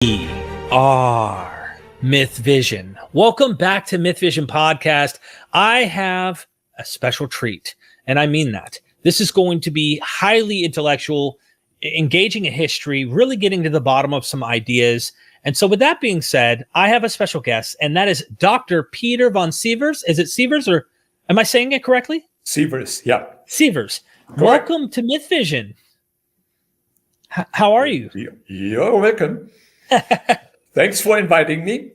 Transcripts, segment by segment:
We are Myth Vision. Welcome back to Myth Vision Podcast. I have a special treat, and I mean that. This is going to be highly intellectual, engaging in history, really getting to the bottom of some ideas. And so with that being said, I have a special guest, and that is Dr. Peter von Sivers. Is it Sivers, or am I saying it correctly? Sivers, yeah. Sivers. Correct. Welcome to Myth Vision. How are you? You're welcome. Thanks for inviting me.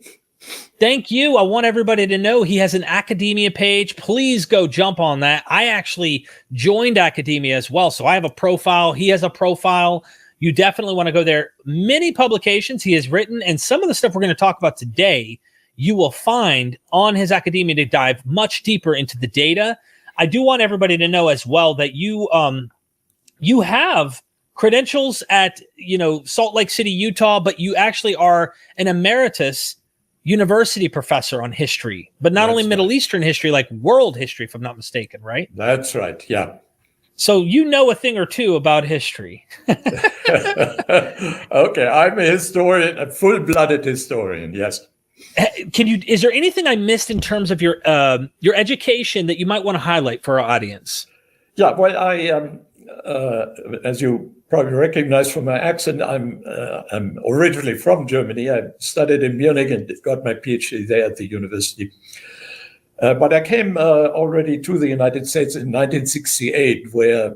Thank you. I want everybody to know he has an academia page. Please go jump on that. I actually joined academia as well. So I have a profile. He has a profile. You definitely want to go there. Many publications he has written, and some of the stuff we're going to talk about today, you will find on his academia to dive much deeper into the data. I do want everybody to know as well that you have credentials at, Salt Lake City, Utah, but you actually are an emeritus university professor on history, but not only Middle Eastern history, like world history, if I'm not mistaken, right? That's right, yeah. So you know a thing or two about history. Okay, I'm a historian, a full-blooded historian, yes. Is there anything I missed in terms of your education that you might want to highlight for our audience? Yeah, well, I as you probably recognize from my accent, I'm originally from Germany. I studied in Munich and got my PhD there at the university. But I came already to the United States in 1968, where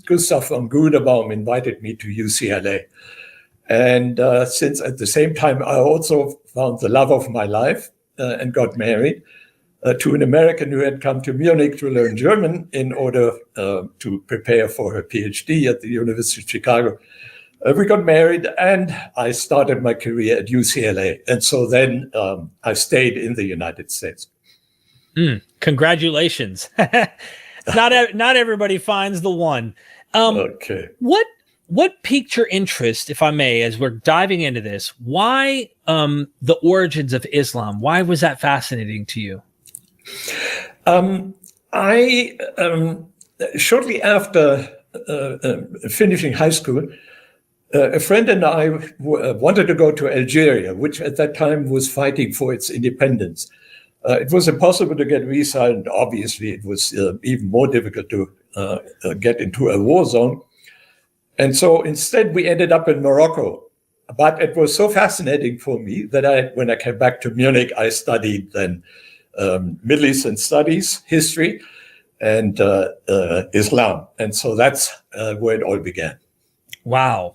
Gustav von Grunebaum invited me to UCLA. And since at the same time, I also found the love of my life and got married to an American who had come to Munich to learn German in order to prepare for her PhD at the University of Chicago. We got married and I started my career at UCLA. And so then I stayed in the United States. Congratulations. Not everybody finds the one. Okay. What piqued your interest, if I may, as we're diving into this? Why the origins of Islam? Why was that fascinating to you? I shortly after finishing high school, a friend and I wanted to go to Algeria, which at that time was fighting for its independence. It was impossible to get visa, and obviously it was even more difficult to get into a war zone. And so instead we ended up in Morocco. But it was so fascinating for me that when I came back to Munich, I studied then Middle Eastern studies, history, and Islam. And so that's where it all began. Wow.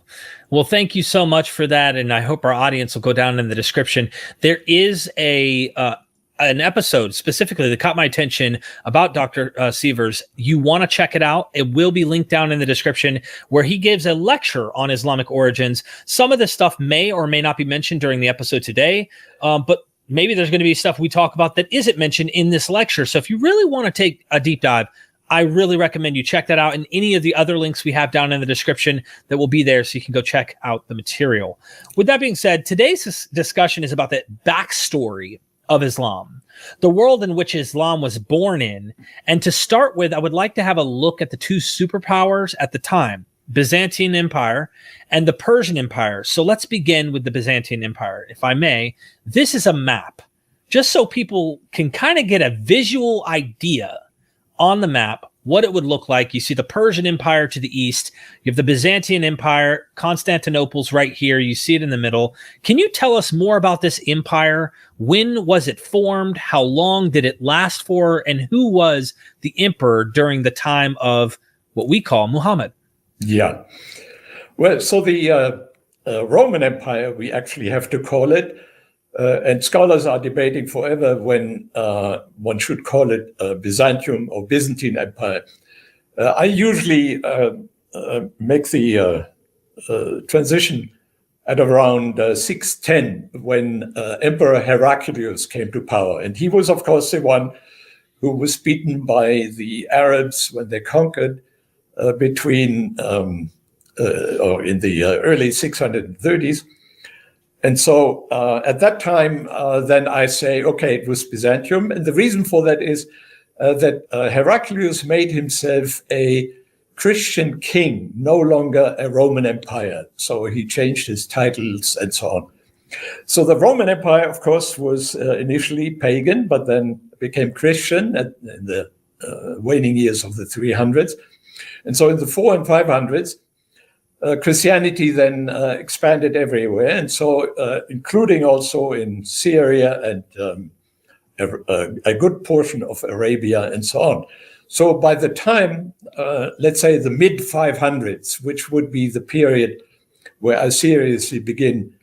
Well, thank you so much for that. And I hope our audience will go down in the description. There is an episode specifically that caught my attention about Dr. Sivers. You want to check it out. It will be linked down in the description, where he gives a lecture on Islamic origins. Some of this stuff may or may not be mentioned during the episode today, but maybe there's going to be stuff we talk about that isn't mentioned in this lecture. So if you really want to take a deep dive, I really recommend you check that out, and any of the other links we have down in the description that will be there, so you can go check out the material. With that being said, today's discussion is about the backstory of Islam, the world in which Islam was born in. And to start with, I would like to have a look at the two superpowers at the time, Byzantine Empire and the Persian Empire. So let's begin with the Byzantine Empire. If I may, this is a map, just so people can kind of get a visual idea on the map what it would look like. You see the Persian Empire to the east. You have the Byzantine Empire. Constantinople's right here. You see it in the middle. Can you tell us more about this empire? When was it formed? How long did it last for? And who was the emperor during the time of what we call Muhammad? Yeah. Well, so the Roman Empire, we actually have to call it, and scholars are debating forever when one should call it Byzantium or Byzantine Empire. I usually make the transition at around 610, when Emperor Heraclius came to power. And he was, of course, the one who was beaten by the Arabs when they conquered between or in the early 630s. And so at that time, then I say, okay, it was Byzantium. And the reason for that is that Heraclius made himself a Christian king, no longer a Roman Empire. So he changed his titles and so on. So the Roman Empire, of course, was initially pagan, but then became Christian in the waning years of the 300s. And so in the 400s and 500s, Christianity then expanded everywhere. And so including also in Syria and a good portion of Arabia and so on. So by the time, let's say the mid 500s, which would be the period where I seriously begin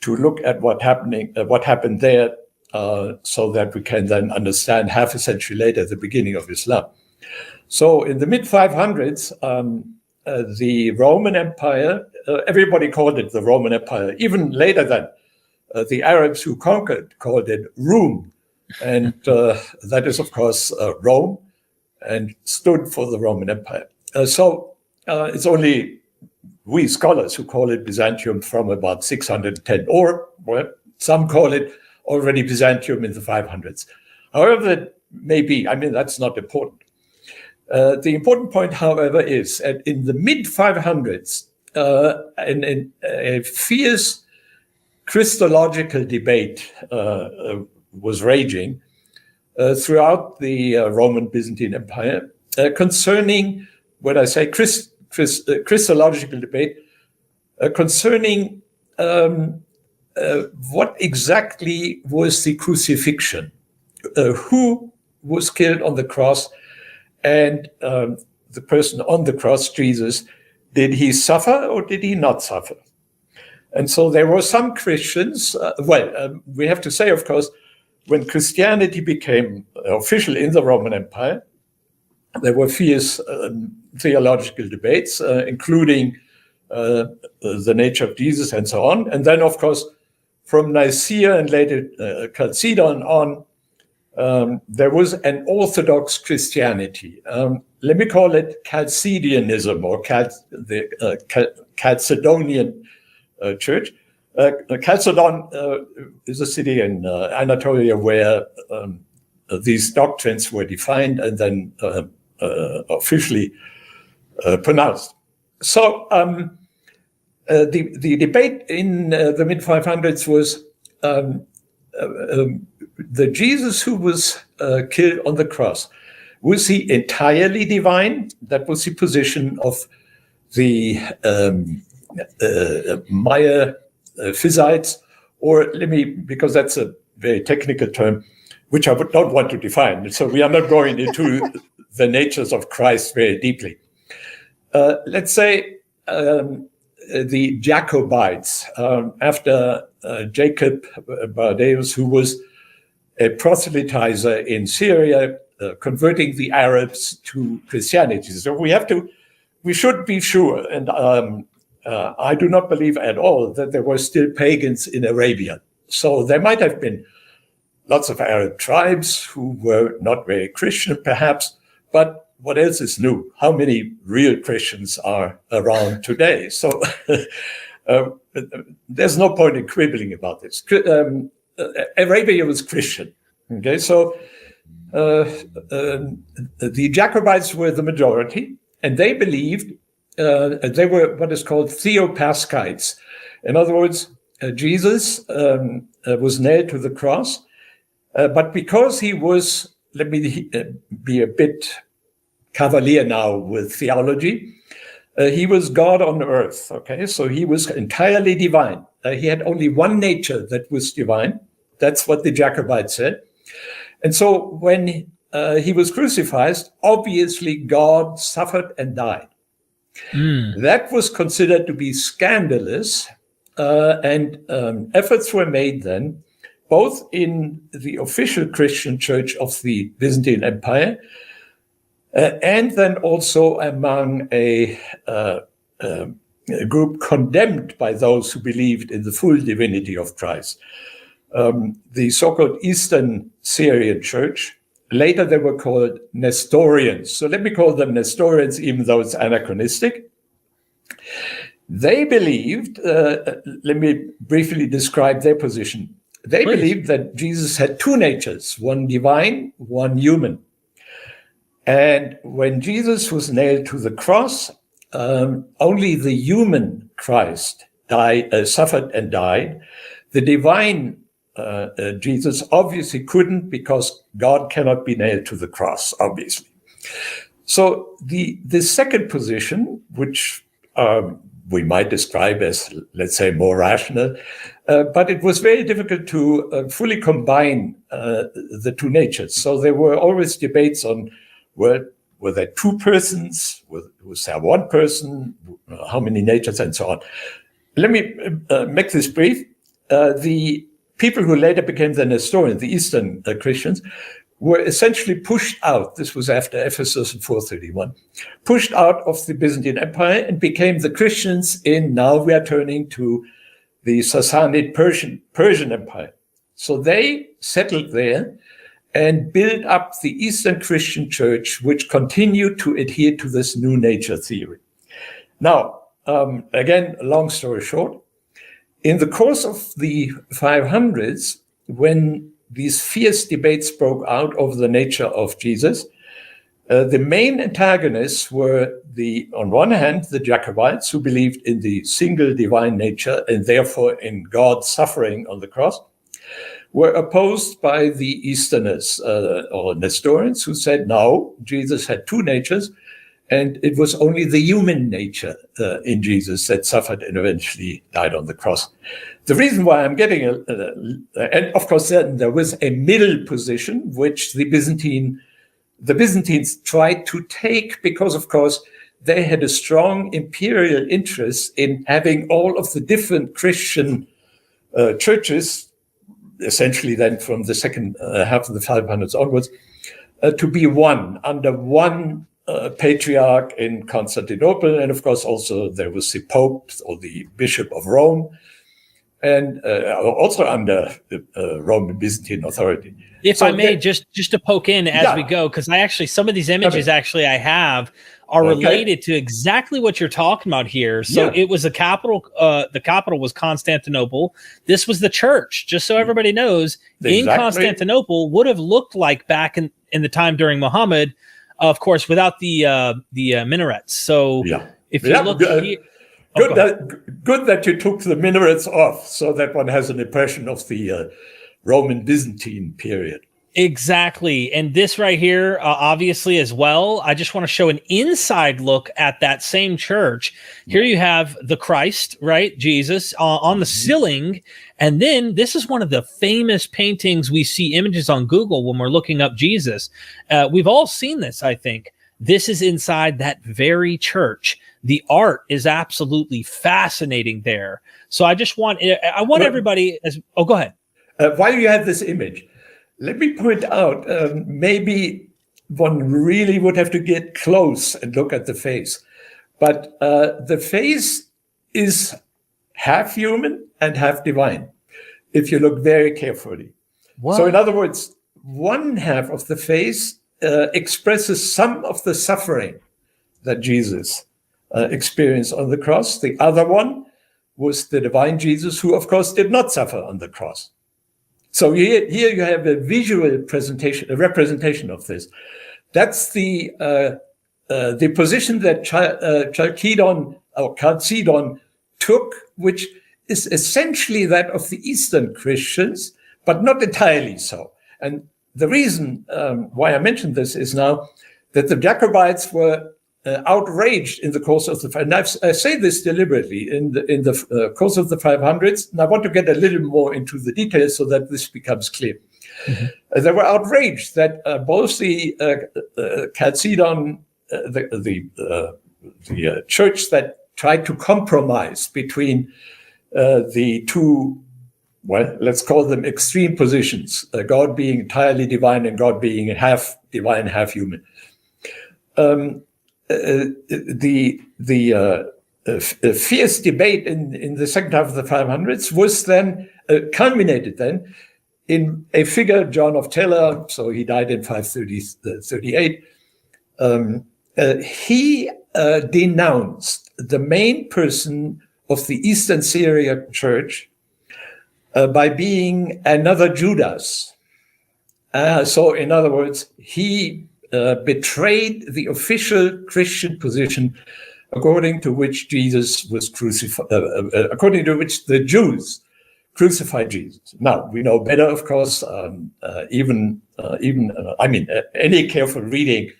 to look at what happened there, so that we can then understand half a century later the beginning of Islam. So in the mid 500s, the Roman Empire, everybody called it the Roman Empire. Even later than the Arabs who conquered called it Rum. And that is, of course, Rome, and stood for the Roman Empire. So it's only we scholars who call it Byzantium from about 610, or well, some call it already Byzantium in the 500s. However that may be, I mean, that's not important. The important point, however, is that in the mid-500s, in a fierce Christological debate was raging throughout the Roman Byzantine Empire concerning, when I say Christological debate, concerning what exactly was the crucifixion, who was killed on the cross, and the person on the cross, Jesus, did he suffer or did he not suffer? And so there were some Christians, we have to say, of course, when Christianity became official in the Roman Empire, there were fierce theological debates, including the nature of Jesus and so on. And then, of course, from Nicaea and later Chalcedon on, there was an Orthodox Christianity. Let me call it Chalcedonianism, or the Chalcedonian Church. Chalcedon is a city in Anatolia where these doctrines were defined and then officially pronounced. So the debate in the mid-500s was the Jesus who was killed on the cross. Was he entirely divine? That was the position of the Physites, or because that's a very technical term, which I don't want to define. So we are not going into the natures of Christ very deeply. Let's say the Jacobites, after Jacob Bardeus, who was a proselytizer in Syria, converting the Arabs to Christianity. So we should be sure, and I do not believe at all that there were still pagans in Arabia. So there might have been lots of Arab tribes who were not very Christian, perhaps, but what else is new? How many real Christians are around today? So there's no point in quibbling about this. Arabia was Christian. Okay, so the Jacobites were the majority, and they believed they were what is called theopaschites. In other words, Jesus was nailed to the cross, but because he was, let me be a bit cavalier now with theology, he was God on earth, okay? So he was entirely divine. He had only one nature that was divine. That's what the Jacobites said. And so when he was crucified, obviously God suffered and died. That was considered to be scandalous, and efforts were made then, both in the official Christian church of the Byzantine Empire, and then also among a group condemned by those who believed in the full divinity of Christ. The so-called Eastern Syrian Church. Later they were called Nestorians. So let me call them Nestorians, even though it's anachronistic. They believed, let me briefly describe their position. They believed that Jesus had two natures, one divine, one human. And when Jesus was nailed to the cross, only the human Christ suffered and died. The divine Jesus obviously couldn't, because God cannot be nailed to the cross, obviously. So the second position, which we might describe as, let's say, more rational, but it was very difficult to fully combine the two natures. So there were always debates on, were there two persons? Was there one person? How many natures, and so on? Let me make this brief. The people who later became the Nestorians, the Eastern Christians, were essentially pushed out. This was after Ephesus in 431, pushed out of the Byzantine Empire and became the Christians in, now we are turning to the Sassanid Persian Empire. So they settled there and built up the Eastern Christian Church, which continued to adhere to this new nature theory. Now, again, long story short, in the course of the 500s, when these fierce debates broke out over the nature of Jesus, the main antagonists were, on one hand, the Jacobites, who believed in the single divine nature and therefore in God's suffering on the cross, were opposed by the Easterners or Nestorians, who said, no, Jesus had two natures, and it was only the human nature in Jesus that suffered and eventually died on the cross. The reason why I'm getting, and of course then there was a middle position, which the Byzantines tried to take, because of course they had a strong imperial interest in having all of the different Christian churches, essentially then from the second half of the 500s onwards, to be one, under one patriarch in Constantinople. And of course also there was the Pope or the Bishop of Rome, and also under the Roman Byzantine authority. If I may, just to poke in as we go, because some of these images I have are related to exactly what you're talking about here. So it was the capital was Constantinople. This was the church, just so everybody knows, in Constantinople would have looked like back in the time during Muhammad, of course, without the minarets. So if you look here, good that you took the minarets off, so that one has an impression of the Roman Byzantine period. Exactly. And this right here, obviously, as well, I just want to show an inside look at that same church. Here you have the Christ, right? Jesus on the ceiling. And then this is one of the famous paintings we see images on Google when we're looking up Jesus. We've all seen this, I think. This is inside that very church. The art is absolutely fascinating there. So I want everybody go ahead. While you have this image, let me point out, maybe one really would have to get close and look at the face. But the face is half human and half divine, if you look very carefully. What? So in other words, one half of the face expresses some of the suffering that Jesus experienced on the cross. The other one was the divine Jesus, who, of course, did not suffer on the cross. So here you have a visual presentation, a representation of this. That's the position that Chalcedon took, which is essentially that of the Eastern Christians, but not entirely so. And the reason why I mentioned this is now that the Jacobites were outraged in the course of and I say this deliberately, in the course of the 500s, and I want to get a little more into the details so that this becomes clear. Mm-hmm. They were outraged that both the Chalcedon, the church that tried to compromise between the two, well, let's call them extreme positions, God being entirely divine and God being half divine, half human. The fierce debate in the second half of the 500s was then culminated then in a figure, John of Tella, so he died in 538. He denounced the main person of the Eastern Syriac Church by being another Judas. So in other words, he betrayed the official Christian position according to which Jesus was crucified, according to which the Jews crucified Jesus. Now, we know better, of course, any careful reading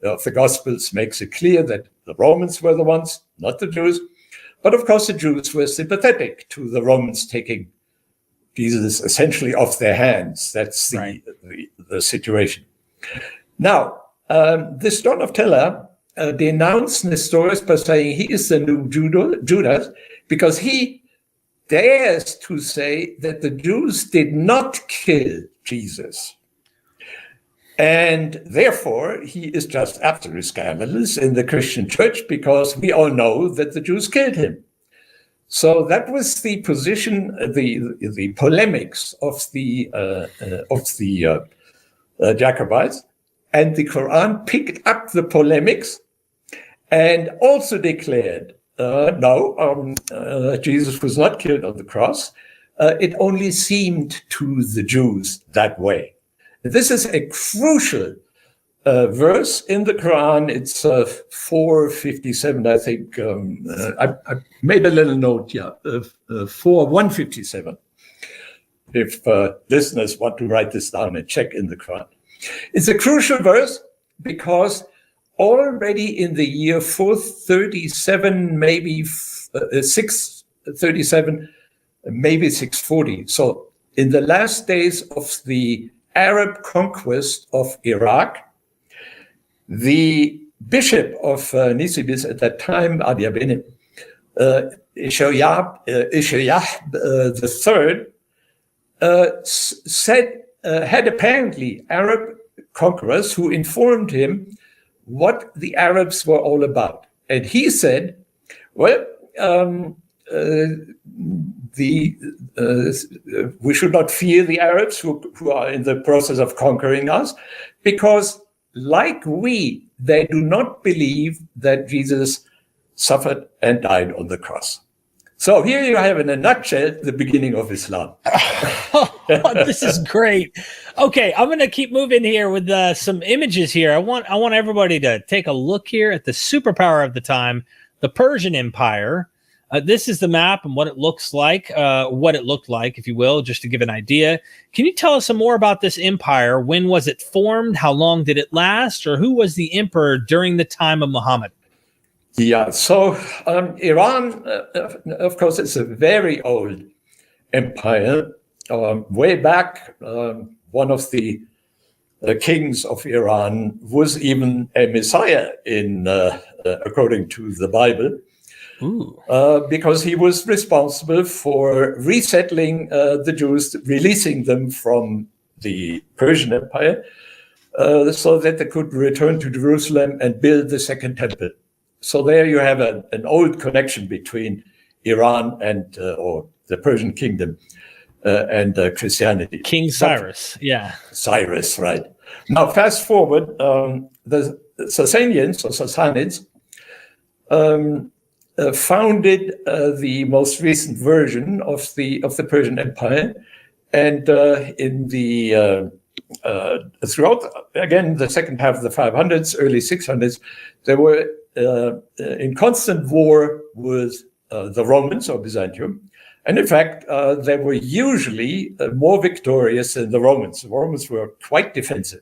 of the Gospels makes it clear that the Romans were the ones, not the Jews. But of course, the Jews were sympathetic to the Romans taking Jesus essentially off their hands. That's the situation. Now, this John of Teller denounced Nestorius by saying he is the new Judas because he dares to say that the Jews did not kill Jesus. And therefore, he is just absolutely scandalous in the Christian church because we all know that the Jews killed him. So that was the position, the polemics of the Jacobites, and the Quran picked up the polemics and also declared, Jesus was not killed on the cross. It only seemed to the Jews that way. This is a crucial verse in the Quran. It's 457, I think. I made a little note here, 157. If listeners want to write this down and check in the Quran. It's a crucial verse because already in the year 437, maybe 637, maybe 640. So in the last days of the Arab conquest of Iraq, the bishop of Nisibis at that time, Adiabene, Ishayah III, had apparently Arab conquerors who informed him what the Arabs were all about. And he said, well, we should not fear the Arabs who are in the process of conquering us, because like we, they do not believe that Jesus suffered and died on the cross. So here you have, in a nutshell, the beginning of Islam. This is great. Okay, I'm going to keep moving here with some images here. I want everybody to take a look here at the superpower of the time, the Persian Empire. This is the map and what it looks like, what it looked like, if you will, just to give an idea. Can you tell us some more about this empire? When was it formed? How long did it last? Or who was the emperor during the time of Muhammad? Yeah, so Iran, of course, is a very old empire. Way back, one of the kings of Iran was even a messiah according to the Bible. Because he was responsible for resettling the Jews, releasing them from the Persian Empire, so that they could return to Jerusalem and build the Second Temple. So there you have an old connection between Iran and or the Persian kingdom and Christianity. King Cyrus, Cyrus, right. Now, fast forward, the Sassanians or Ghassanids founded the most recent version of the Persian Empire, and in the throughout again the second half of the 500s, early 600s, they were in constant war with the Romans or Byzantium, and in fact they were usually more victorious than the Romans. The Romans were quite defensive,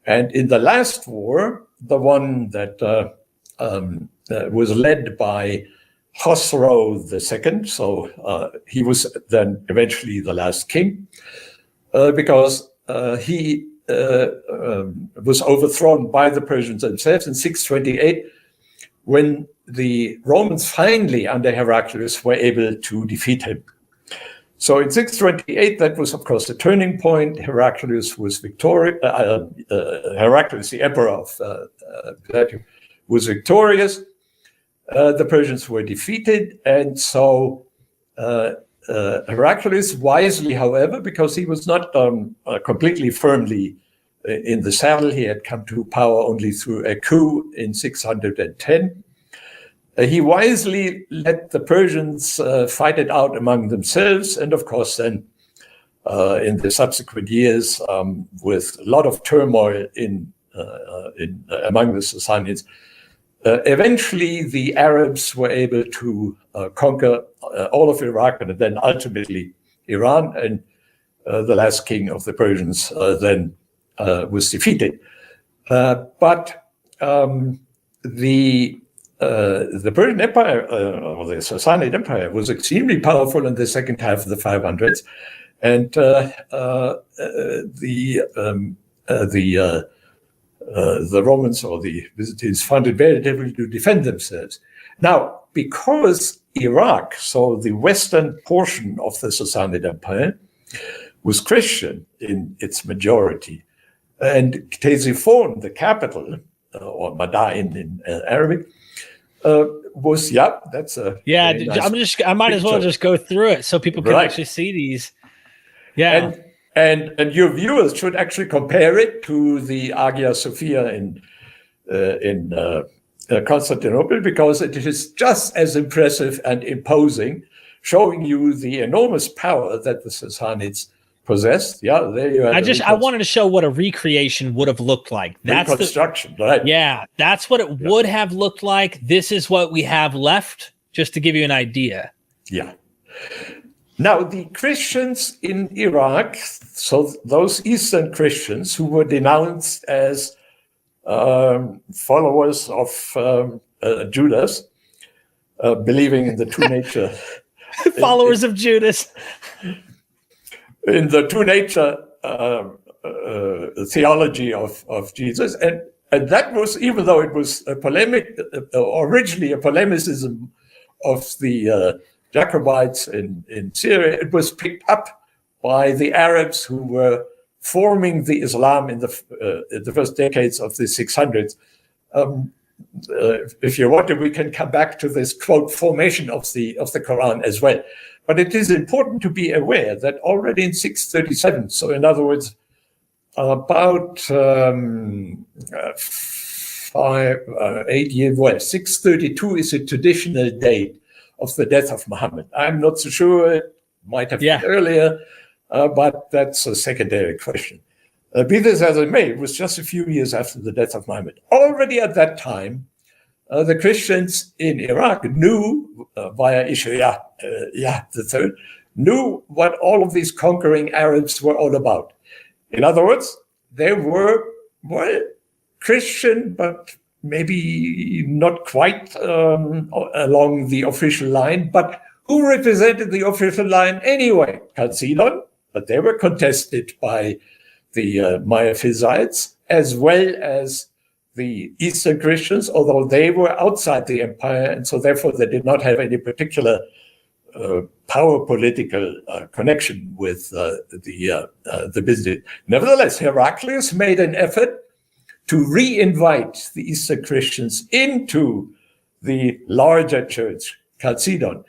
and in the last war, the one that was led by Khosrow II, so he was then eventually the last king, because he was overthrown by the Persians themselves in 628, when the Romans finally, under Heraclius, were able to defeat him. So in 628, that was, of course, the turning point. Heraclius was victorious. Heraclius, the emperor of Byzantium, was victorious. The Persians were defeated, and so Heraclius wisely, however, because he was not completely firmly in the saddle, he had come to power only through a coup in 610. He wisely let the Persians fight it out among themselves, and of course then in the subsequent years, with a lot of turmoil in among the Sassanids. Eventually, the Arabs were able to conquer all of Iraq and then ultimately Iran, and the last king of the Persians then was defeated. But the Persian Empire, or the Sassanid Empire, was extremely powerful in the second half of the 500s, and the Romans or the Byzantines found it very difficult to defend themselves. Now, because Iraq, so the western portion of the Sassanid Empire, was Christian in its majority, and Ctesiphon, the capital, or Madain in Arabic, was that's a nice I might as well just go through it so people can actually see these. Yeah. And your viewers should actually compare it to the Hagia Sophia in Constantinople, because it is just as impressive and imposing, showing you the enormous power that the Sassanids possessed. Yeah, there you have. I wanted to show what a recreation would have looked like. That's reconstruction, right? Yeah, that's what it would have looked like. This is what we have left, just to give you an idea. Yeah. Now, the Christians in Iraq, so those Eastern Christians who were denounced as followers of Judas, believing in the two nature. Followers of Judas. In the two nature theology of Jesus. And that was, even though it was a polemic, originally a polemicism of the Jacobites in Syria, it was picked up by the Arabs who were forming the Islam in the first decades of the 600s. If you want to, we can come back to this quote formation of the Quran as well. But it is important to be aware that already in 637, so in other words, about 8 years, 632 is a traditional date of the death of Muhammad. I'm not so sure, it might have been earlier, but that's a secondary question. Be this as it may, it was just a few years after the death of Muhammad. Already at that time, the Christians in Iraq knew, via Ishaya III, knew what all of these conquering Arabs were all about. In other words, they were, Christian, but maybe not quite along the official line. But who represented the official line anyway? Chalcedon, but they were contested by the Miaphysites, as well as the Eastern Christians, although they were outside the empire, and so therefore they did not have any particular power political connection with the Byzantine. Nevertheless, Heraclius made an effort to re-invite the Eastern Christians into the larger church, Chalcedon.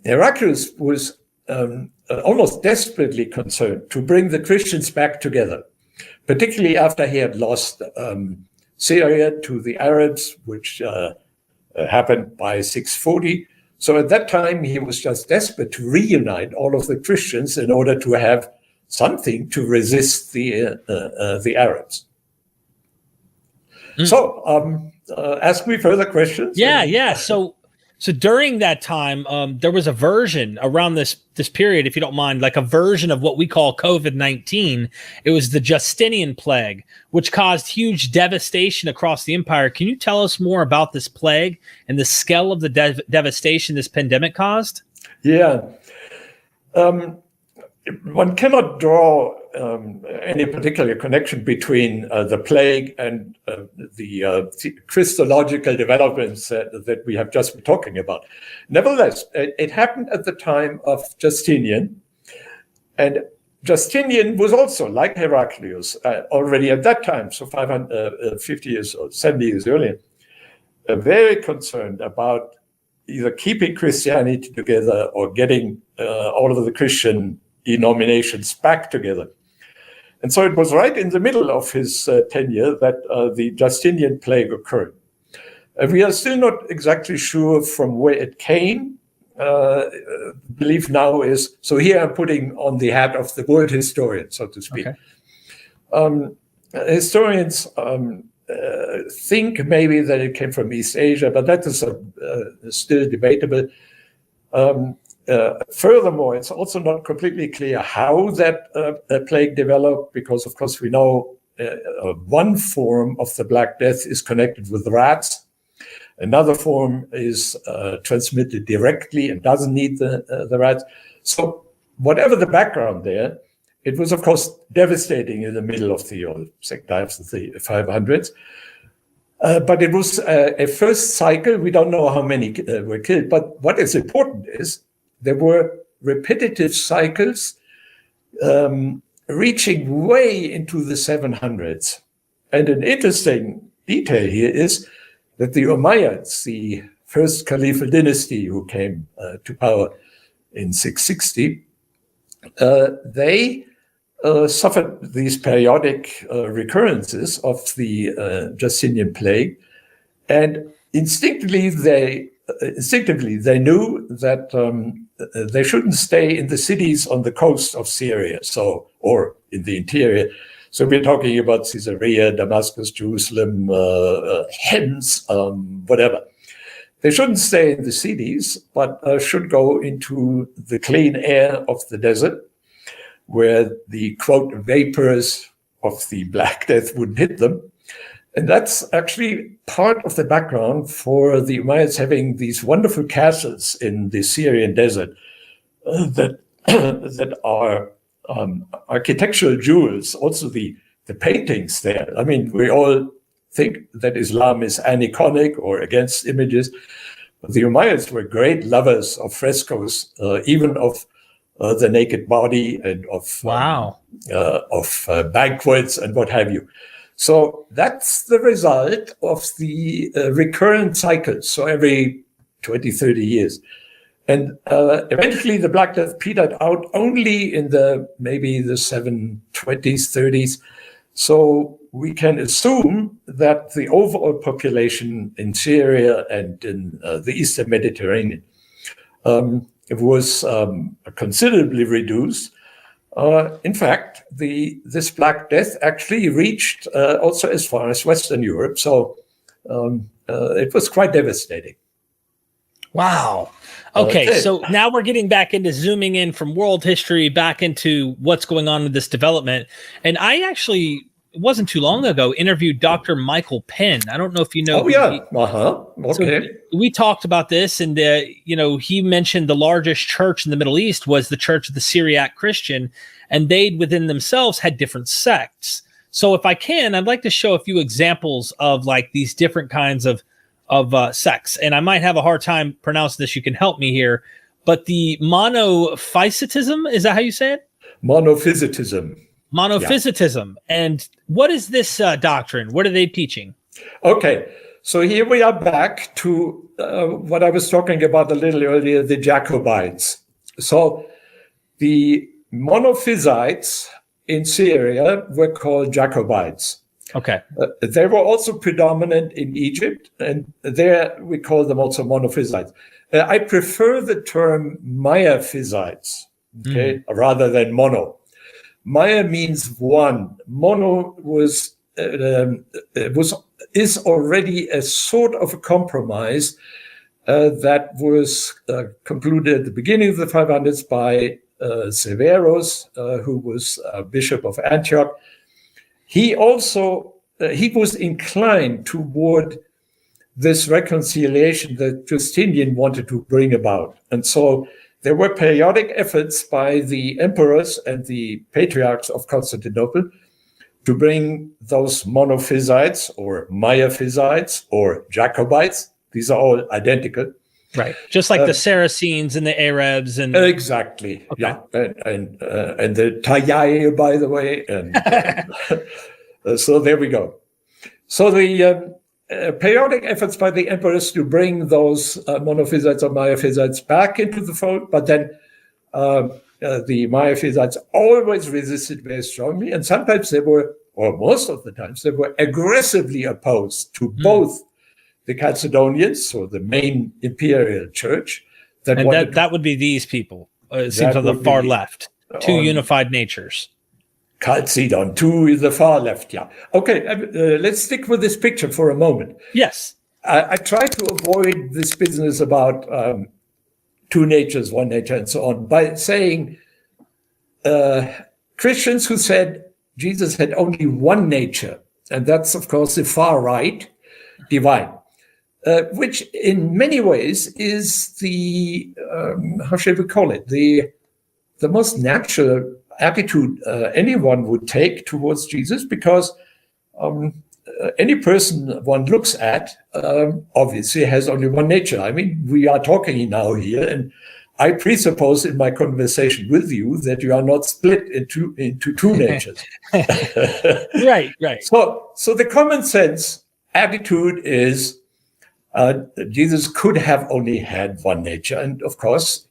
Heraclius was almost desperately concerned to bring the Christians back together, particularly after he had lost Syria to the Arabs, which happened by 640. So at that time, he was just desperate to reunite all of the Christians in order to have something to resist the Arabs. So ask me further questions. Yeah. So during that time, there was a version around this period, if you don't mind, like a version of what we call COVID-19. It was the Justinian plague, which caused huge devastation across the empire. Can you tell us more about this plague and the scale of the devastation this pandemic caused? Yeah. One cannot draw any particular connection between the plague and the Christological developments that we have just been talking about. Nevertheless, it happened at the time of Justinian, and Justinian was also, like Heraclius, already at that time, so 550 years or 70 years earlier, very concerned about either keeping Christianity together or getting all of the Christian denominations back together. And so it was right in the middle of his tenure that the Justinian plague occurred. We are still not exactly sure from where it came. Belief now is, so here I'm putting on the hat of the world historian, so to speak. Okay. historians think maybe that it came from East Asia, but that is still debatable. Furthermore, it's also not completely clear how that plague developed, because, of course, we know one form of the Black Death is connected with rats. Another form is transmitted directly and doesn't need the rats. So whatever the background there, it was, of course, devastating in the middle of the second half of the 500s. But it was a first cycle. We don't know how many were killed. But what is important is there were repetitive cycles reaching way into the 700s. And an interesting detail here is that the Umayyads, the first Caliphal dynasty who came to power in 660, they suffered these periodic recurrences of the Justinian plague, and instinctively they knew that they shouldn't stay in the cities on the coast of Syria, or in the interior. So we're talking about Caesarea, Damascus, Jerusalem, Hems, whatever. They shouldn't stay in the cities, but should go into the clean air of the desert, where the, quote, vapors of the Black Death wouldn't hit them. And that's actually part of the background for the Umayyads having these wonderful castles in the Syrian desert that are architectural jewels. Also the paintings there. I mean, we all think that Islam is aniconic or against images, but the Umayyads were great lovers of frescoes, even of the naked body and of banquets and what have you. So that's the result of the recurrent cycles, so every 20, 30 years. And eventually the Black Death petered out only in maybe the 720s, 30s. So we can assume that the overall population in Syria and in the Eastern Mediterranean it was considerably reduced. In fact, this Black Death actually reached also as far as Western Europe. So it was quite devastating. Wow. Okay, so now we're getting back into zooming in from world history back into what's going on with this development. And I actually, it wasn't too long ago, interviewed Dr. Michael Penn. I don't know if you know. Oh, yeah. Okay. So we talked about this, and he mentioned the largest church in the Middle East was the Church of the Syriac Christian, and they within themselves had different sects. So if I can, I'd like to show a few examples of like these different kinds of sects. And I might have a hard time pronouncing this. You can help me here. But the monophysitism, is that how you say it? Monophysitism. Monophysitism. Yeah. And what is this doctrine? What are they teaching? Okay. So here we are back to what I was talking about a little earlier, the Jacobites. So the monophysites in Syria were called Jacobites. Okay. They were also predominant in Egypt, and there we call them also monophysites. I prefer the term miaphysites, rather than mono. Maya means one. Mono is already a sort of a compromise that was concluded at the beginning of the 500s by Severus, who was Bishop of Antioch. He was inclined toward this reconciliation that Justinian wanted to bring about. And so there were periodic efforts by the emperors and the patriarchs of Constantinople to bring those monophysites or miaphysites or Jacobites. These are all identical. Right. Just like the Saracens and the Arabs. And exactly. Okay. Yeah. And the Tayyai, by the way. And so there we go. So the periodic efforts by the emperors to bring those monophysites or miaphysites back into the fold, but then the miaphysites always resisted very strongly. And sometimes they were, or most of the times, they were aggressively opposed to both the Chalcedonians, or the main imperial church. That would be these people. It seems on the far left. Two unified natures. Chalcedon, to the far left, yeah. Okay, let's stick with this picture for a moment. Yes. I try to avoid this business about two natures, one nature, and so on, by saying Christians who said Jesus had only one nature, and that's, of course, the far right, divine, which in many ways is the, how shall we call it, the most natural attitude anyone would take towards Jesus, because any person one looks at obviously has only one nature. I mean, we are talking now here, and I presuppose in my conversation with you that you are not split into two natures. Right. So the common sense attitude is Jesus could have only had one nature, and of course,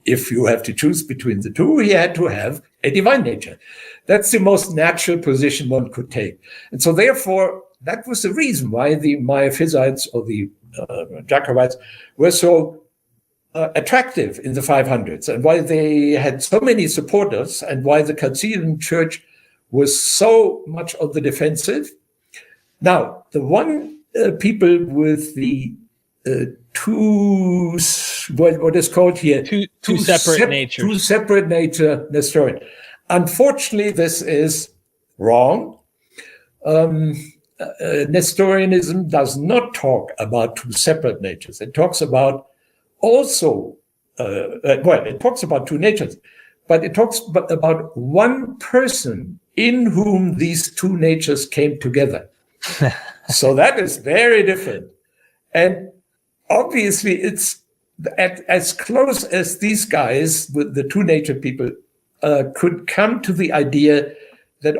if you have to choose between the two, he had to have a divine nature. That's the most natural position one could take. And so therefore, that was the reason why the Miaphysites or the Jacobites were so attractive in the 500s, and why they had so many supporters, and why the Chalcedon church was so much on the defensive. Now, the one people with the what is called here two separate natures. Two separate nature Nestorian. Unfortunately, this is wrong. Nestorianism does not talk about two separate natures. It talks about also, it talks about two natures, but it talks about one person in whom these two natures came together. So that is very different. And obviously, it's as close as these guys with the two nature people could come to the idea that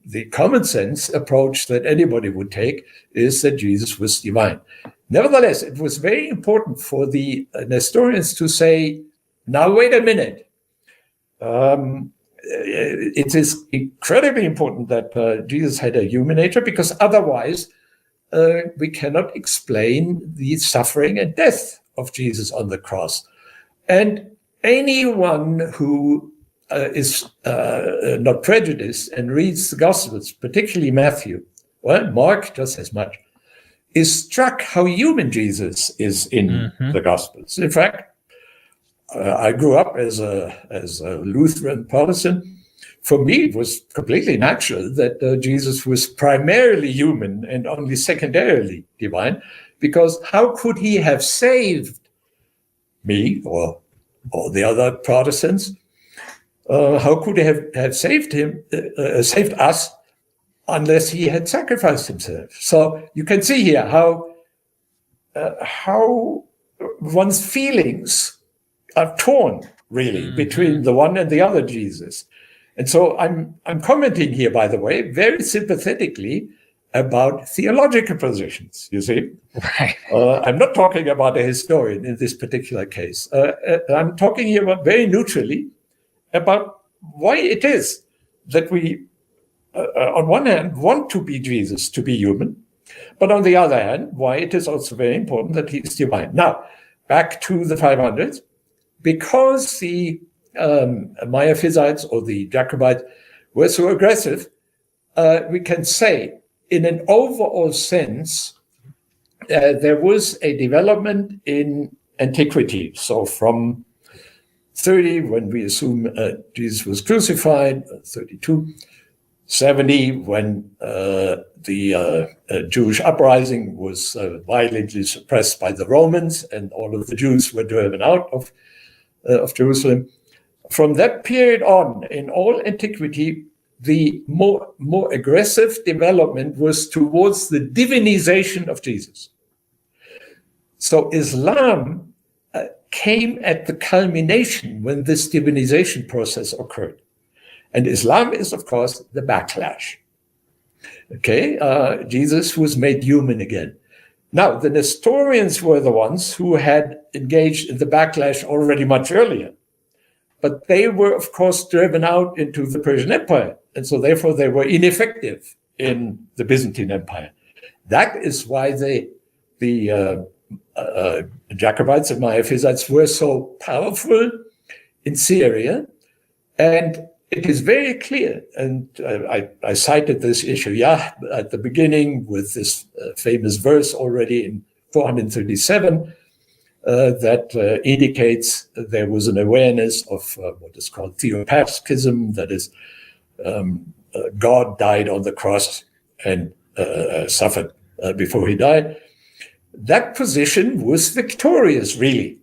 the common sense approach that anybody would take is that Jesus was divine. Nevertheless, it was very important for the Nestorians to say, now wait a minute. It is incredibly important that Jesus had a human nature, because otherwise we cannot explain the suffering and death of Jesus on the cross. And anyone who is not prejudiced and reads the Gospels, particularly Matthew, well, Mark just as much, is struck how human Jesus is in the Gospels. In fact, I grew up as a Lutheran Protestant. For me, it was completely natural that Jesus was primarily human and only secondarily divine, because how could he have saved me or the other Protestants? How could he have saved us unless he had sacrificed himself? So you can see here how one's feelings are torn, really, between the one and the other Jesus. And so I'm commenting here, by the way, very sympathetically about theological positions, you see. Right. I'm not talking about a historian in this particular case. I'm talking here about very neutrally about why it is that we, on one hand, want to be Jesus, to be human, but on the other hand, why it is also very important that he is divine. Now, back to the 500s, because the Miaphysites or the Jacobites were so aggressive, we can say, in an overall sense, there was a development in antiquity. So from 30, when we assume Jesus was crucified, 32, 70, when the Jewish uprising was violently suppressed by the Romans and all of the Jews were driven out of Jerusalem. From that period on, in all antiquity, the more aggressive development was towards the divinization of Jesus. So Islam came at the culmination when this divinization process occurred. And Islam is, of course, the backlash. Okay, Jesus was made human again. Now, the Nestorians were the ones who had engaged in the backlash already much earlier. But they were, of course, driven out into the Persian Empire. And so therefore they were ineffective in the Byzantine Empire. That is why the Jacobites and Miaphysites were so powerful in Syria. And it is very clear, and I cited this issue, at the beginning with this famous verse already in 437 that indicates there was an awareness of what is called theopathism, that is, God died on the cross and suffered before he died. That position was victorious, really.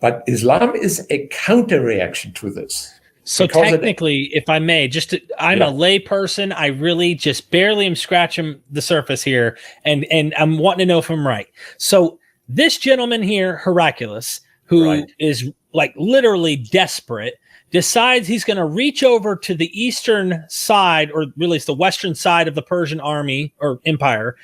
But Islam is a counter-reaction to this. So technically, if I may, I'm a lay person. I really just barely am scratching the surface here, and I'm wanting to know if I'm right. So this gentleman here, Heraclius, who is like literally desperate, decides he's going to reach over to the eastern side, or really it's the western side of the Persian army or empire,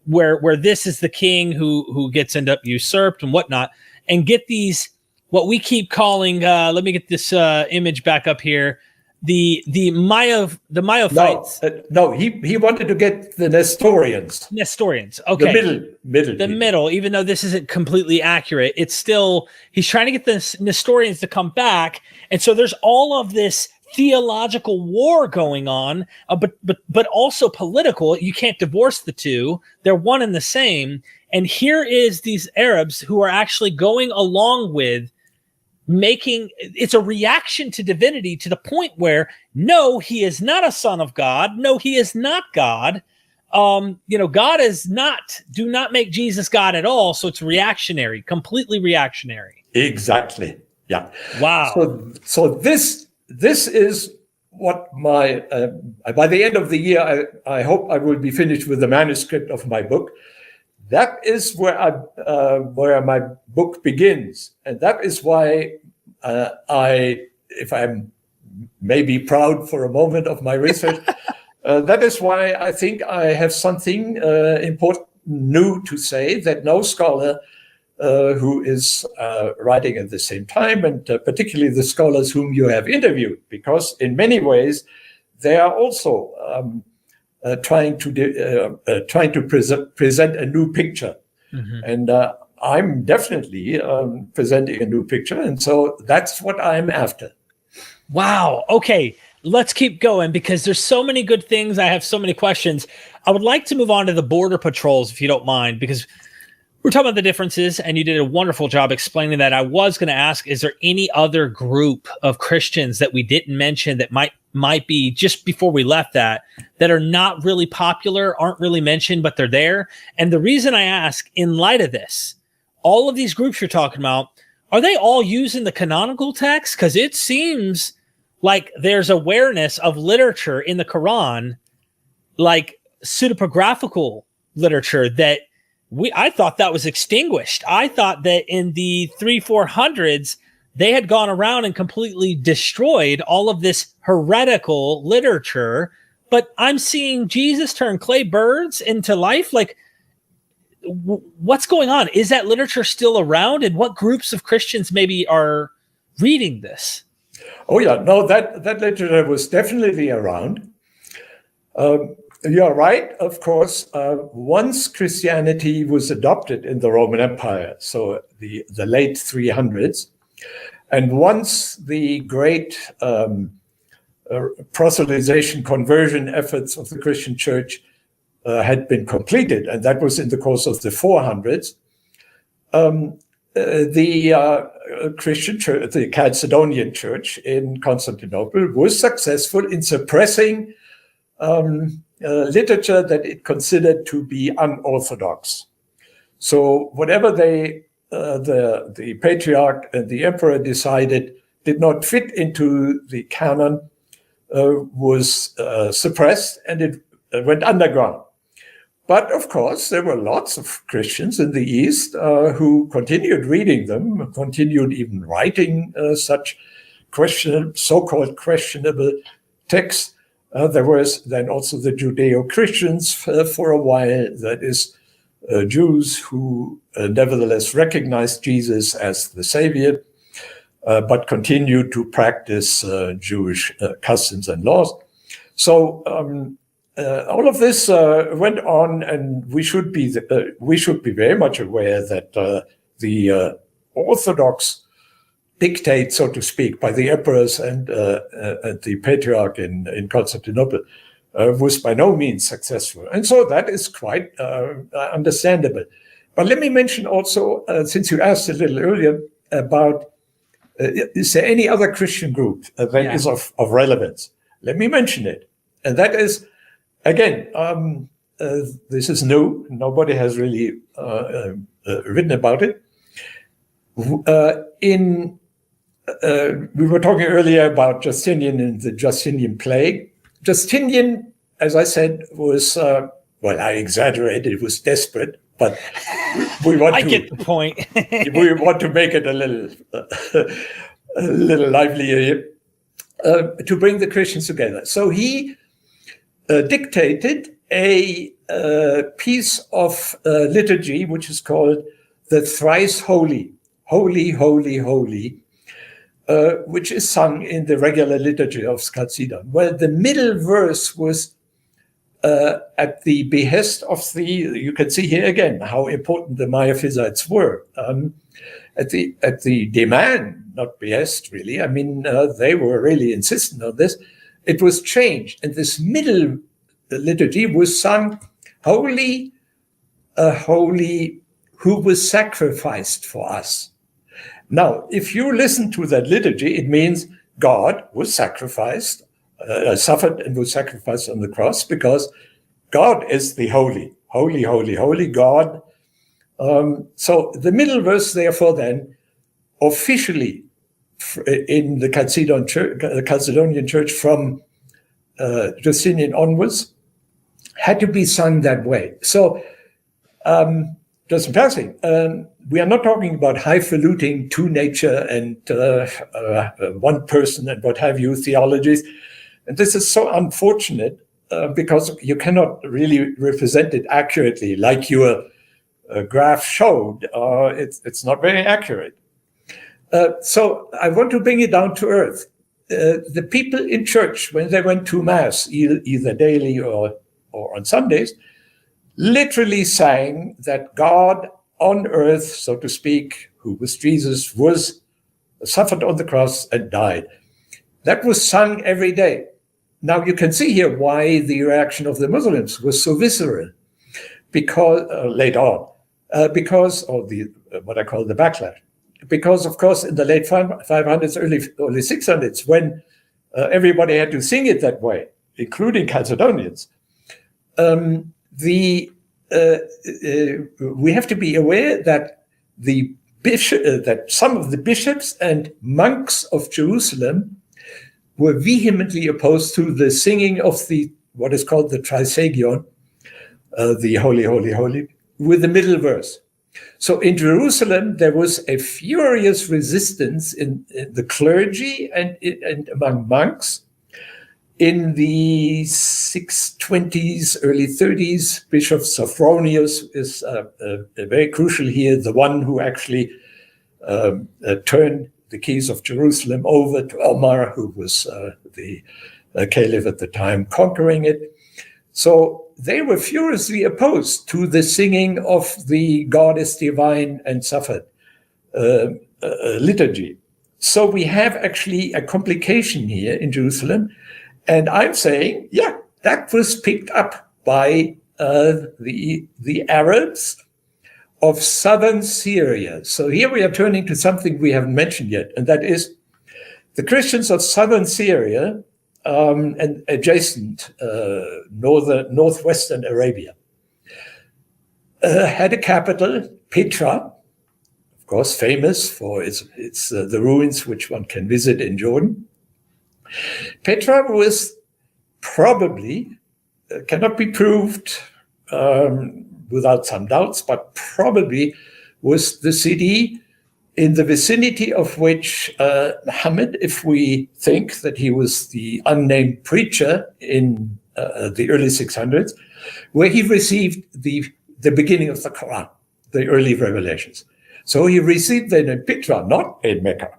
where this is the king who gets end up usurped and whatnot, and get these, what we keep calling, let me get this image back up here, the Miaphites. No, he wanted to get the Nestorians. Okay. The middle, even though this isn't completely accurate, it's still, he's trying to get the Nestorians to come back. And so there's all of this theological war going on, but also political. You can't divorce the two. They're one and the same. And here is these Arabs who are actually going along with it's a reaction to divinity, to the point where, no, he is not a son of God. No, he is not God. God is not, do not make Jesus God at all. So it's reactionary, completely reactionary. Exactly. Yeah. Wow. So this is what my, by the end of the year, I hope I will be finished with the manuscript of my book. That is where my book begins. And that is why if I'm maybe proud for a moment of my research, that is why I think I have something important new to say that no scholar who is writing at the same time, and particularly the scholars whom you have interviewed, because in many ways they are also trying to present a new picture. Mm-hmm. And I'm definitely presenting a new picture, and so that's what I'm after. Wow. Okay, let's keep going, because there's so many good things. I have so many questions. I would like to move on to the border patrols, if you don't mind, because we're talking about the differences, and you did a wonderful job explaining that. I was going to ask, is there any other group of Christians that we didn't mention that might be, just before we left, that are not really popular, aren't really mentioned, but they're there? And the reason I ask, in light of this, all of these groups you're talking about, are they all using the canonical text? Because it seems like there's awareness of literature in the Quran, like pseudepigraphical literature, that I thought that was extinguished. I thought that in the 300-400s, they had gone around and completely destroyed all of this heretical literature. But I'm seeing Jesus turn clay birds into life. Like, what's going on? Is that literature still around? And what groups of Christians maybe are reading this? Oh, yeah. No, that literature was definitely around. You're right, of course. Once Christianity was adopted in the Roman Empire, so the late 300s, and once the great proselytization conversion efforts of the Christian church had been completed, and that was in the course of the 400s, the Christian church, the Chalcedonian church in Constantinople, was successful in suppressing literature that it considered to be unorthodox. So whatever the patriarch and the emperor decided did not fit into the canon was suppressed, and it went underground. But of course, there were lots of Christians in the East who continued reading them, continued even writing such so-called questionable texts. There was then also the Judeo-Christians for a while, that is, Jews who nevertheless recognized Jesus as the Savior, but continued to practice Jewish customs and laws. So all of this went on, and we should be very much aware that the Orthodox dictate, so to speak, by the emperors and the patriarch in Constantinople was by no means successful. And so that is quite understandable. But let me mention also, since you asked a little earlier about, is there any other Christian group that is of relevance? Let me mention it. And that is, again, this is new. Nobody has really written about it. We were talking earlier about Justinian and the Justinian plague. Justinian, as I said, was, I exaggerated, it was desperate, but we want I get the point. we want to make it a little livelier here, to bring the Christians together. So he dictated a piece of liturgy, which is called the Thrice Holy, Holy, Holy, Holy, which is sung in the regular liturgy of Chalcedon. Well, the middle verse was at the behest of you can see here again how important the Miaphysites were. At the demand, not behest really, I mean, they were really insistent on this. It was changed, and this middle liturgy was sung, Holy, Holy, who was sacrificed for us. Now, if you listen to that liturgy, it means God was sacrificed, suffered and was sacrificed on the cross, because God is the holy, holy, holy, holy God. So the middle verse, therefore, then, officially in the Chalcedonian church from Justinian onwards, had to be sung that way. So, just in passing, we are not talking about highfalutin two nature and one person and what have you theologies. And this is so unfortunate because you cannot really represent it accurately like your graph showed. It's not very accurate. So I want to bring it down to earth. The people in church, when they went to Mass, either daily or on Sundays, literally sang that God on earth, so to speak, who was Jesus, was suffered on the cross and died. That was sung every day. Now you can see here why the reaction of the Muslims was so visceral, because later on, because of what I call the backlash. Because, of course, in the late 500s, early 600s, when everybody had to sing it that way, including Chalcedonians, we have to be aware that that some of the bishops and monks of Jerusalem were vehemently opposed to the singing of what is called the Trisagion, the Holy, Holy, Holy, with the middle verse. So in Jerusalem, there was a furious resistance in the clergy and among monks. In the 620s, early 30s, Bishop Sophronius is very crucial here, the one who actually turned the keys of Jerusalem over to Omar, who was the caliph at the time, conquering it. So they were furiously opposed to the singing of the God is divine and suffered liturgy. So we have actually a complication here in Jerusalem. And I'm saying, yeah, that was picked up by the Arabs of southern Syria. So here we are turning to something we haven't mentioned yet, and that is the Christians of southern Syria and adjacent northwestern Arabia had a capital, Petra, of course famous for its the ruins which one can visit in Jordan. Petra was probably, cannot be proved without some doubts, but probably was the city in the vicinity of which Muhammad, if we think that he was the unnamed preacher in the early 600s, where he received the beginning of the Quran, the early revelations. So he received them in Petra, not in Mecca.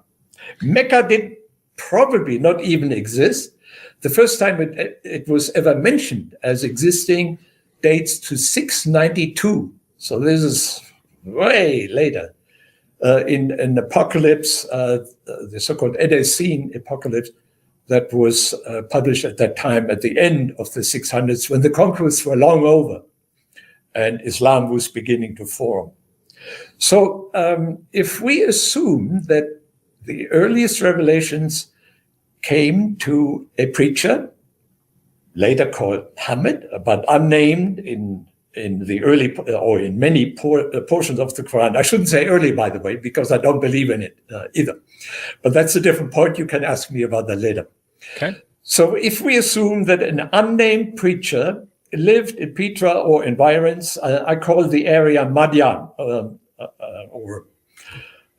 Mecca did probably not even exist. The first time it was ever mentioned as existing dates to 692. So this is way later. in an apocalypse, the so-called Edessene apocalypse, that was published at that time at the end of the 600s, when the conquests were long over and Islam was beginning to form. So if we assume that the earliest revelations came to a preacher, later called Muhammad, but unnamed in the early or in many portions of the Quran. I shouldn't say early, by the way, because I don't believe in it either. But that's a different point. You can ask me about that later. Okay. So if we assume that an unnamed preacher lived in Petra or environs, I call the area Madian, or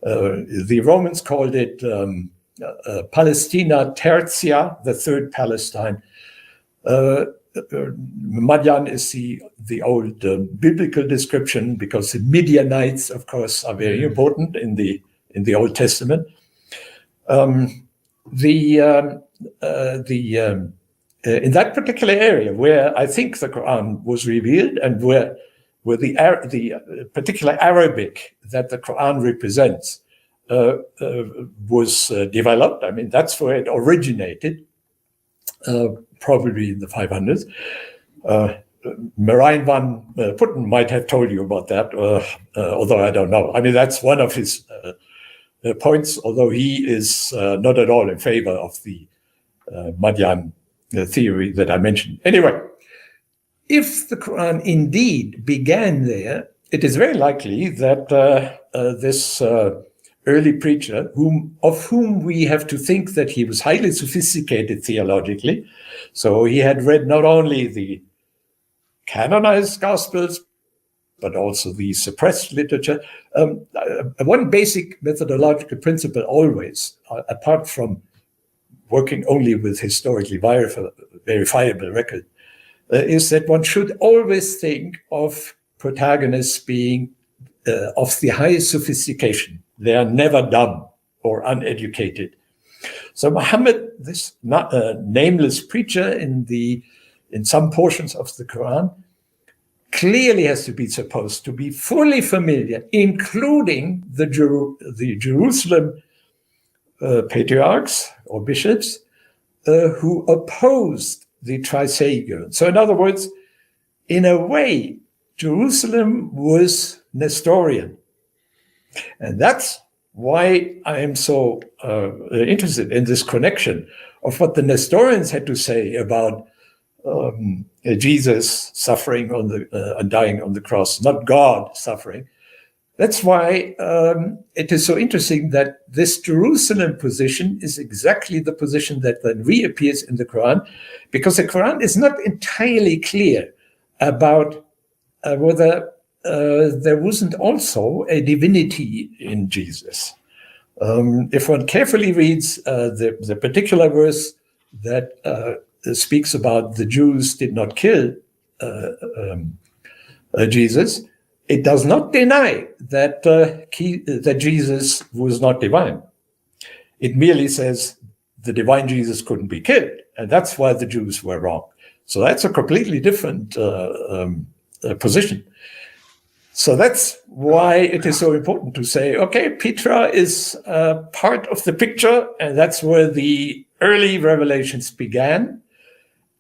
the Romans called it Palestina Tertia, the third Palestine. Madian is the old biblical description, because the Midianites, of course, are very important in the Old Testament. In that particular area where I think the Quran was revealed, and where the particular Arabic that the Quran represents was developed. I mean, that's where it originated, probably in the 500s. Marijn van Putten might have told you about that, although I don't know. I mean, that's one of his points, although he is not at all in favor of the Madian theory that I mentioned. Anyway, if the Quran indeed began there, it is very likely that this early preacher, of whom we have to think that he was highly sophisticated theologically, so he had read not only the canonized Gospels, but also the suppressed literature. One basic methodological principle always, apart from working only with historically verifiable record, is that one should always think of protagonists being of the highest sophistication. They are never dumb or uneducated. So Muhammad, this nameless preacher in some portions of the Quran, clearly has to be supposed to be fully familiar, including the Jerusalem patriarchs or bishops who opposed the Trisagion. So in other words, in a way, Jerusalem was Nestorian. And that's why I am so interested in this connection of what the Nestorians had to say about Jesus suffering and dying on the cross, not God suffering. That's why it is so interesting that this Jerusalem position is exactly the position that then reappears in the Quran, because the Quran is not entirely clear about whether there wasn't also a divinity in Jesus. If one carefully reads the particular verse that speaks about the Jews did not kill Jesus, it does not deny that that Jesus was not divine. It merely says the divine Jesus couldn't be killed, and that's why the Jews were wrong. So that's a completely different position. So that's why it is so important to say, okay, Petra is part of the picture, and that's where the early revelations began.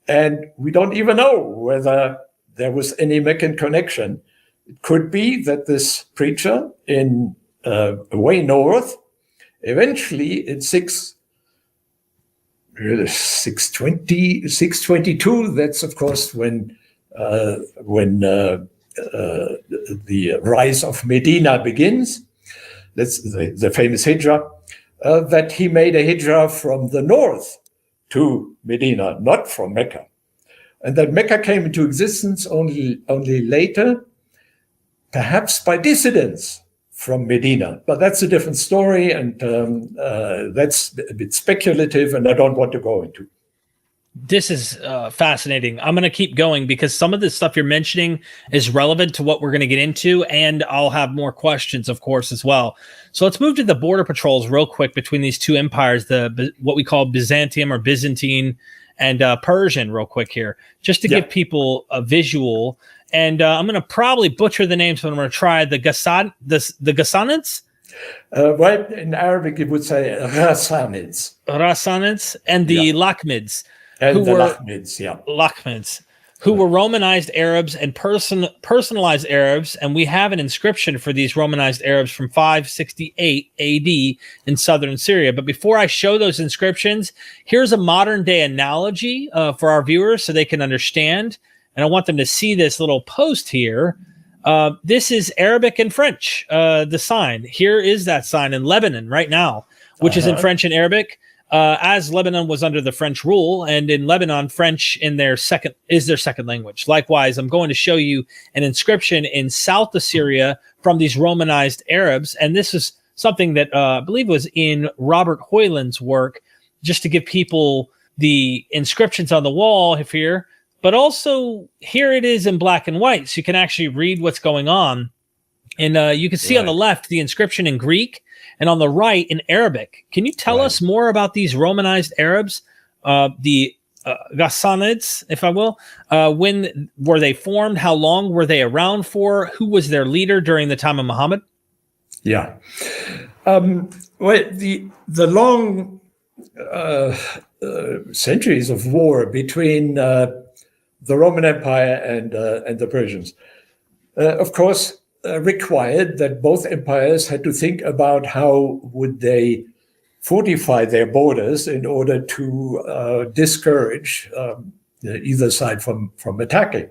And we don't even know whether there was any Meccan connection. It could be that this preacher in way north, eventually in 622, that's of course when the rise of Medina begins. That's the famous hijrah, that he made a hijrah from the north to Medina, not from Mecca. And that Mecca came into existence only later, perhaps by dissidents from Medina. But that's a different story, and that's a bit speculative, and I don't want to go into. This is fascinating. I'm going to keep going because some of the stuff you're mentioning is relevant to what we're going to get into, and I'll have more questions, of course, as well. So let's move to the border patrols real quick between these two empires, what we call Byzantium or Byzantine and Persian, real quick here, just to give people a visual. And I'm going to probably butcher the names, but I'm going to try the Ghassanids. Well, in Arabic, you would say Ghassanids. Ghassanids and the Lakhmids. And the Lakhmids, Lakhmids, who were Romanized Arabs and personalized Arabs. And we have an inscription for these Romanized Arabs from 568 AD in southern Syria. But before I show those inscriptions, here's a modern day analogy for our viewers so they can understand. And I want them to see this little post here. This is Arabic and French, the sign. Here is that sign in Lebanon right now, which is in French and Arabic. As Lebanon was under the French rule, and in Lebanon, French is their second language. Likewise, I'm going to show you an inscription in South Assyria from these Romanized Arabs, and this is something that I believe was in Robert Hoyland's work, just to give people the inscriptions on the wall here, but also here it is in black and white, so you can actually read what's going on. And you can see on the left the inscription in Greek, and on the right in Arabic. Can you tell us more about these Romanized Arabs, the Ghassanids, if I will? When were they formed? How long were they around for? Who was their leader during the time of Muhammad? Yeah. Well, the long centuries of war between the Roman Empire and the Persians, of course, required that both empires had to think about how would they fortify their borders in order to discourage either side from attacking.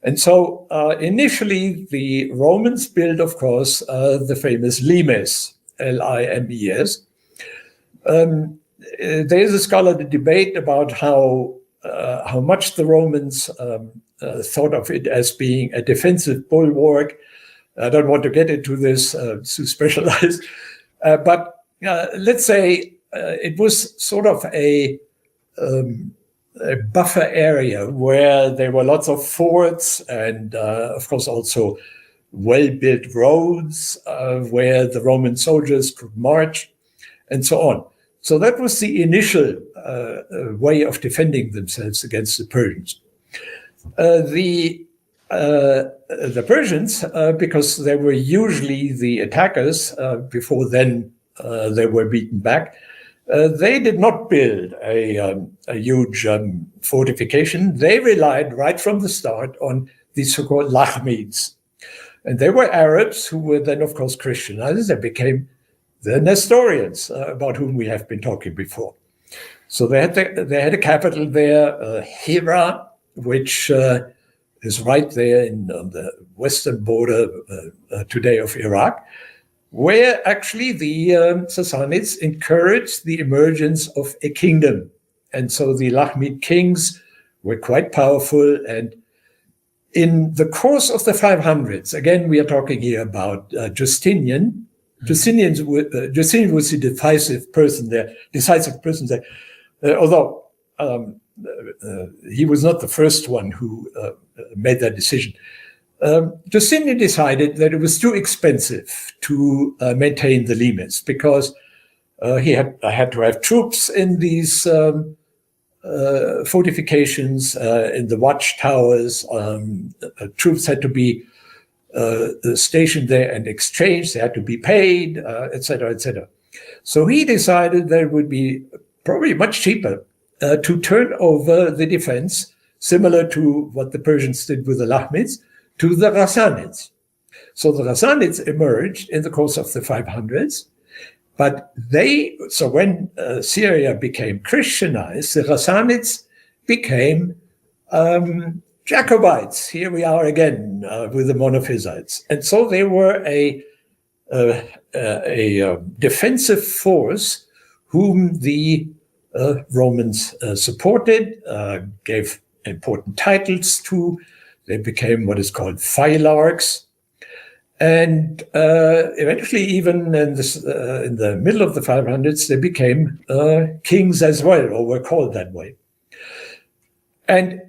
And so initially the Romans built, of course, the famous limes, Limes. There is a scholarly debate about how much the Romans thought of it as being a defensive bulwark. I don't want to get into this, too specialized, but let's say it was sort of a buffer area where there were lots of forts and, of course, also well-built roads where the Roman soldiers could march and so on. So that was the initial way of defending themselves against the Persians. The Persians, because they were usually the attackers, before then they were beaten back, they did not build a huge fortification. They relied right from the start on the so-called Lakhmids. And they were Arabs who were then, of course, Christianized. They became the Nestorians, about whom we have been talking before. So they had a capital there, Hira, which is right there on the western border today of Iraq, where actually the Sassanids encouraged the emergence of a kingdom. And so the Lakhmid kings were quite powerful. And in the course of the 500s, again, we are talking here about Justinian. Justinian was the decisive person there, although he was not the first one who made that decision. Justinian decided that it was too expensive to maintain the limes because he had to have troops in these fortifications, in the watchtowers. Troops had to be stationed there and exchanged. They had to be paid, etc., etc. So he decided that it would be probably much cheaper to turn over the defense, similar to what the Persians did with the Lakhmids, to the Ghassanids. So the Ghassanids emerged in the course of the 500s, but when Syria became Christianized, the Ghassanids became Jacobites. Here we are again with the Monophysites. And so they were a defensive force whom the Romans supported, gave important titles to. They became what is called phylarchs. And eventually, even in the middle of the 500s, they became kings as well, or were called that way. And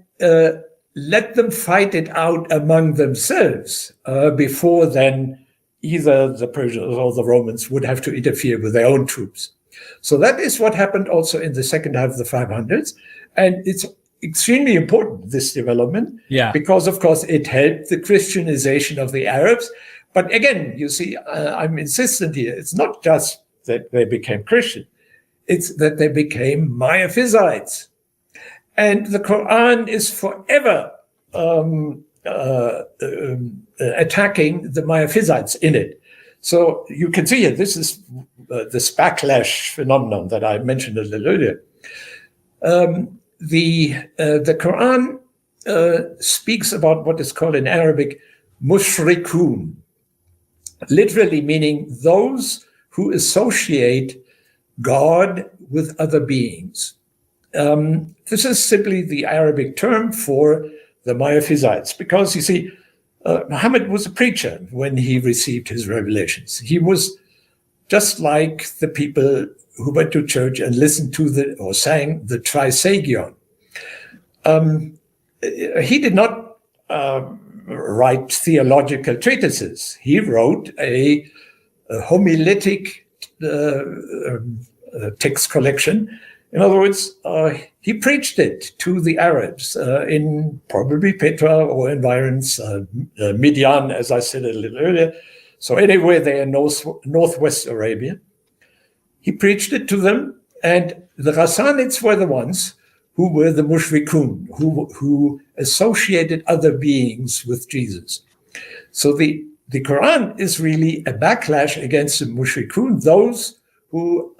let them fight it out among themselves before then either the Persians or the Romans would have to interfere with their own troops. So that is what happened also in the second half of the 500s. And it's extremely important, this development, because, of course, it helped the Christianization of the Arabs, But again, you see, I'm insistent here. It's not just that they became Christian. It's that they became Miaphysites. And the Quran is forever attacking the Miaphysites in it. So you can see here, this is this backlash phenomenon that I mentioned a little earlier. The Quran speaks about what is called in Arabic mushrikun, literally meaning those who associate God with other beings. This is simply the Arabic term for the Miaphysites, because you see, Muhammad was a preacher when he received his revelations. He was just like the people who went to church and listened to or sang the Trisagion. He did not write theological treatises. He wrote a homiletic text collection. In other words, he preached it to the Arabs in probably Petra or environs, Midian, as I said a little earlier. So anywhere there in northwest Arabia. He preached it to them, and the Ghassanids were the ones who were the mushrikun, who associated other beings with Jesus. So the Quran is really a backlash against the mushrikun, those who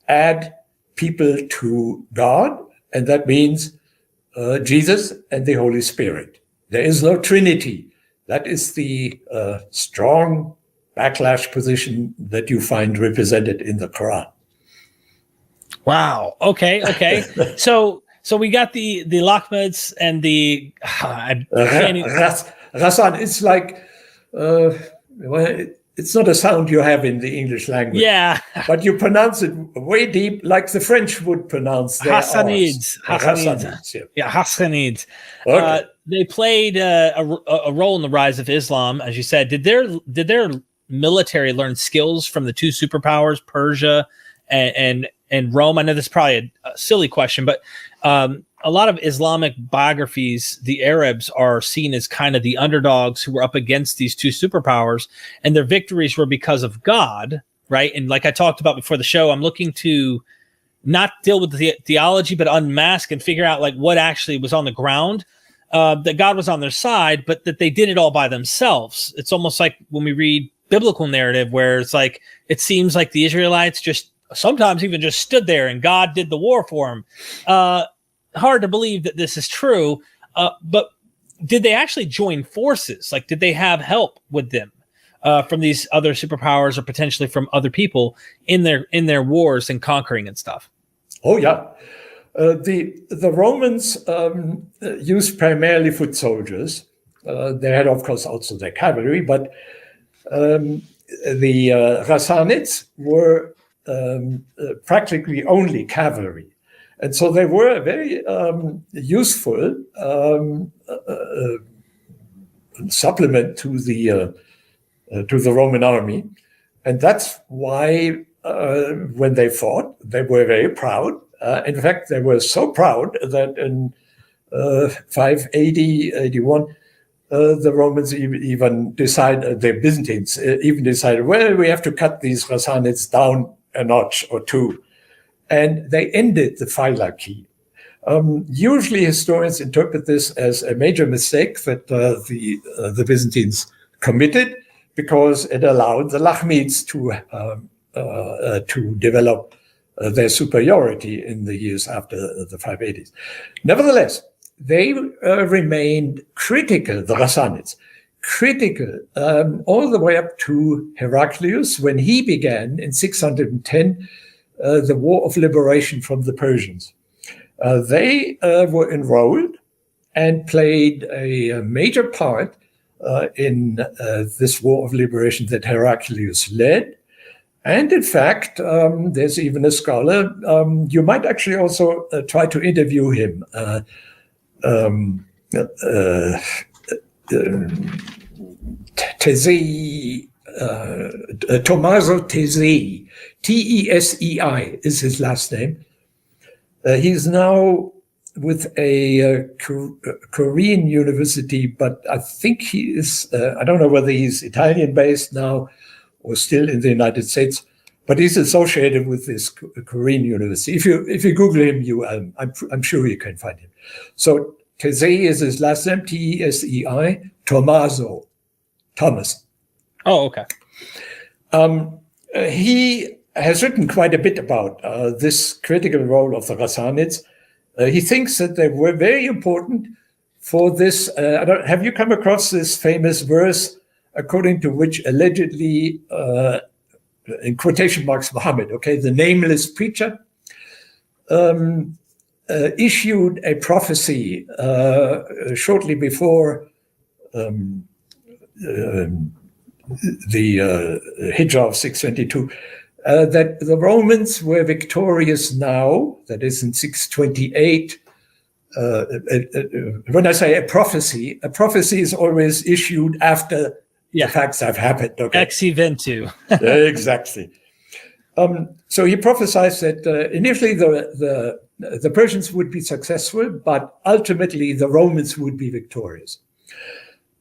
add people to God, and that means Jesus and the Holy Spirit. There is no Trinity. That is the strong backlash position that you find represented in the Quran. Wow. Okay. So we got the Lakhmids and the Ghassan. It's like it's not a sound you have in the English language. Yeah. But you pronounce it way deep, like the French would pronounce their Ghassanids. Yeah, Ghassanids. Okay. They played a role in the rise of Islam, as you said. Did their military learn skills from the two superpowers, Persia and Rome? I know this is probably a silly question, but a lot of Islamic biographies, the Arabs are seen as kind of the underdogs who were up against these two superpowers, and their victories were because of God, right? And like I talked about before the show, I'm looking to not deal with the theology, but unmask and figure out like what actually was on the ground, that God was on their side, but that they did it all by themselves. It's almost like when we read biblical narrative where it's like, it seems like the Israelites just sometimes even just stood there and God did the war for them. Hard to believe that this is true, but did they actually join forces? Like, did they have help with them from these other superpowers or potentially from other people in their wars and conquering and stuff? Oh yeah, the Romans used primarily foot soldiers. They had, of course, also their cavalry, but the Ghassanids were practically only cavalry. And so they were a very useful supplement to the Roman army, and that's why when they fought, they were very proud. In fact, they were so proud that in 580-81, the Romans even decided, the Byzantines even decided, well, we have to cut these Ghassanids down a notch or two. And they ended the phylarchy. Usually historians interpret this as a major mistake that the Byzantines committed, because it allowed the Lakhmids to develop their superiority in the years after the 580s. Nevertheless, they remained critical, the Ghassanids, critical all the way up to Heraclius when he began in 610 the War of Liberation from the Persians. They were enrolled and played a major part in this War of Liberation that Heraclius led. And in fact, there's even a scholar, you might actually also try to interview him, Tommaso Tesei, Tesei is his last name. He's now with a Korean university, but I think he is, I don't know whether he's Italian-based now or still in the United States, but he's associated with this Korean university. If you Google him, I'm sure you can find him. So Tesei is his last name, Tesei, Tommaso, Thomas. Oh, okay. He has written quite a bit about this critical role of the Ghassanids. He thinks that they were very important for this. Have you come across this famous verse according to which allegedly, in quotation marks, Muhammad, okay, the nameless preacher, issued a prophecy shortly before the Hijrah of 622, that the Romans were victorious now, that is in 628. When I say a prophecy is always issued after the facts have happened. Okay? Ex eventu. Exactly. So he prophesied that initially the Persians would be successful, but ultimately the Romans would be victorious.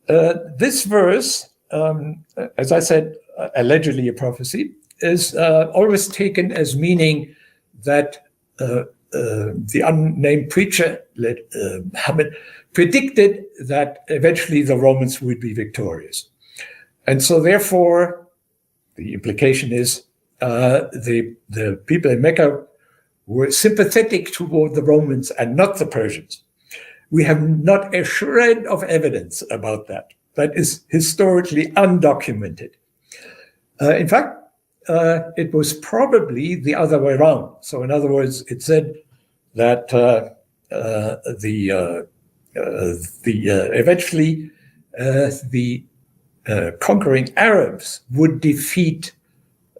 This verse, as I said, allegedly a prophecy, is always taken as meaning that the unnamed preacher, Muhammad, predicted that eventually the Romans would be victorious. And so therefore, the implication is the people in Mecca were sympathetic toward the Romans and not the Persians. We have not a shred of evidence about that. That is historically undocumented. In fact, it was probably the other way around. So in other words, it said that eventually the conquering Arabs would defeat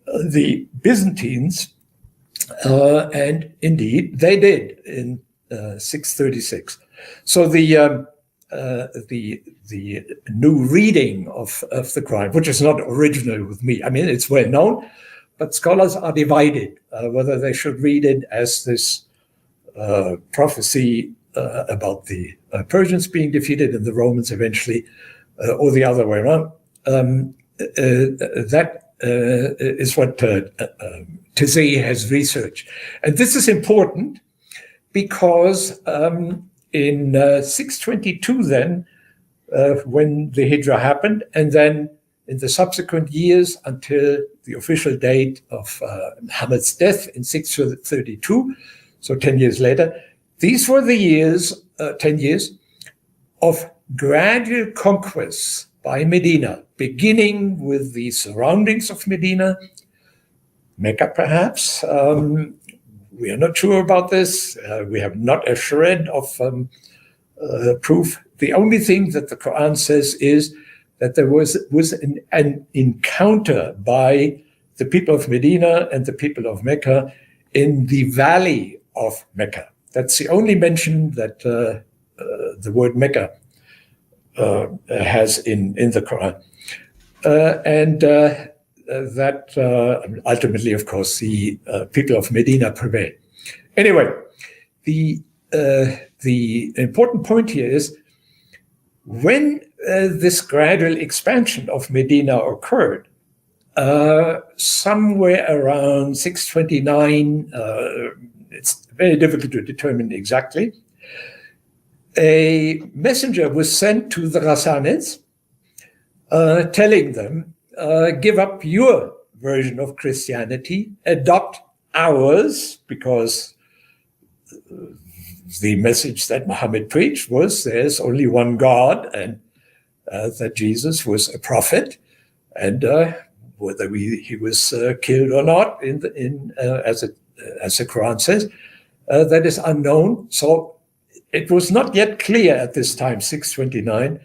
the Byzantines, and indeed they did in 636. So the new reading of the Quran, which is not original with me. I mean, it's well known, but scholars are divided whether they should read it as this prophecy about the Persians being defeated and the Romans eventually, or the other way around. That is what Tesei has researched. And this is important because in 622 then, when the Hijrah happened, and then in the subsequent years until the official date of Muhammad's death in 632, so 10 years later, these were the years, 10 years, of gradual conquests by Medina, beginning with the surroundings of Medina, Mecca perhaps. We are not sure about this. We have not a shred of proof. The only thing that the Quran says is that there was an encounter by the people of Medina and the people of Mecca in the valley of Mecca. That's the only mention that the word Mecca has in the Quran. That ultimately, of course, the people of Medina prevailed. Anyway, the important point here is when this gradual expansion of Medina occurred, somewhere around 629, it's very difficult to determine exactly, a messenger was sent to the Ghassanids telling them, give up your version of Christianity, adopt ours, because the message that Muhammad preached was there's only one God, and that Jesus was a prophet, and whether he was killed or not, as the Quran says, that is unknown. So it was not yet clear at this time, 629,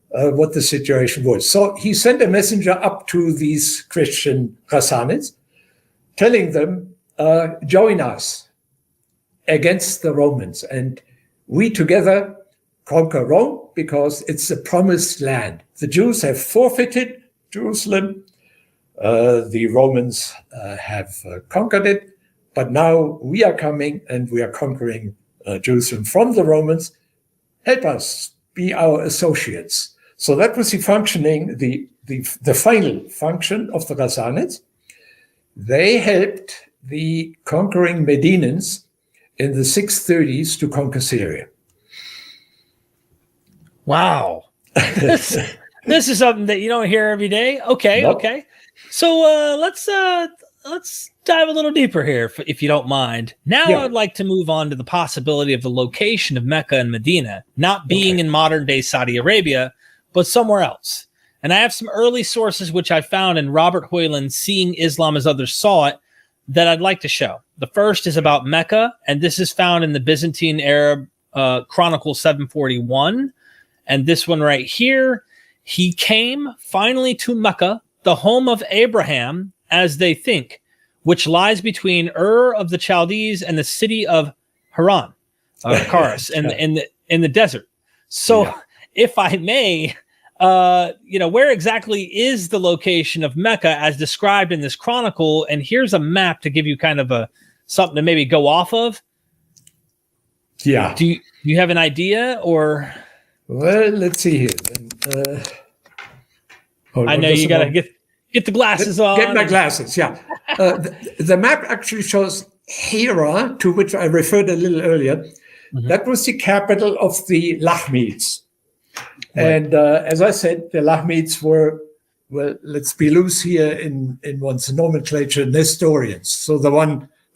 what the situation was. So he sent a messenger up to these Christian Ghassanids, telling them, join us against the Romans, and we together conquer Rome because it's the promised land. The Jews have forfeited Jerusalem. The Romans have conquered it, but now we are coming and we are conquering Jerusalem from the Romans, help us, be our associates. So that was the functioning, the final function of the Ghassanids. They helped the conquering Medinans in the 630s to conquer Syria. Wow. This is something that you don't hear every day. Okay, Nope. okay. So let's dive a little deeper here, if you don't mind. Now Yeah. I'd like to move on to the possibility of the location of Mecca and Medina not being in modern-day Saudi Arabia, but somewhere else. And I have some early sources which I found in Robert Hoyland's Seeing Islam as Others Saw It that I'd like to show. The first is about Mecca, and this is found in the Byzantine Arab Chronicle 741. And this one right here, he came finally to Mecca, the home of Abraham, as they think, which lies between Ur of the Chaldees and the city of Haran, Karas, in the desert. So, if I may, where exactly is the location of Mecca as described in this chronicle? And here's a map to give you kind of something to maybe go off of. Yeah. Do you have an idea, or? Well, let's see here. I know you got to get the glasses on. Get my glasses, yeah. The map actually shows Hira, to which I referred a little earlier. Mm-hmm. That was the capital of the Lakhmids. Right. And as I said, the Lakhmids were, well, let's be loose here in one's nomenclature, Nestorians. So the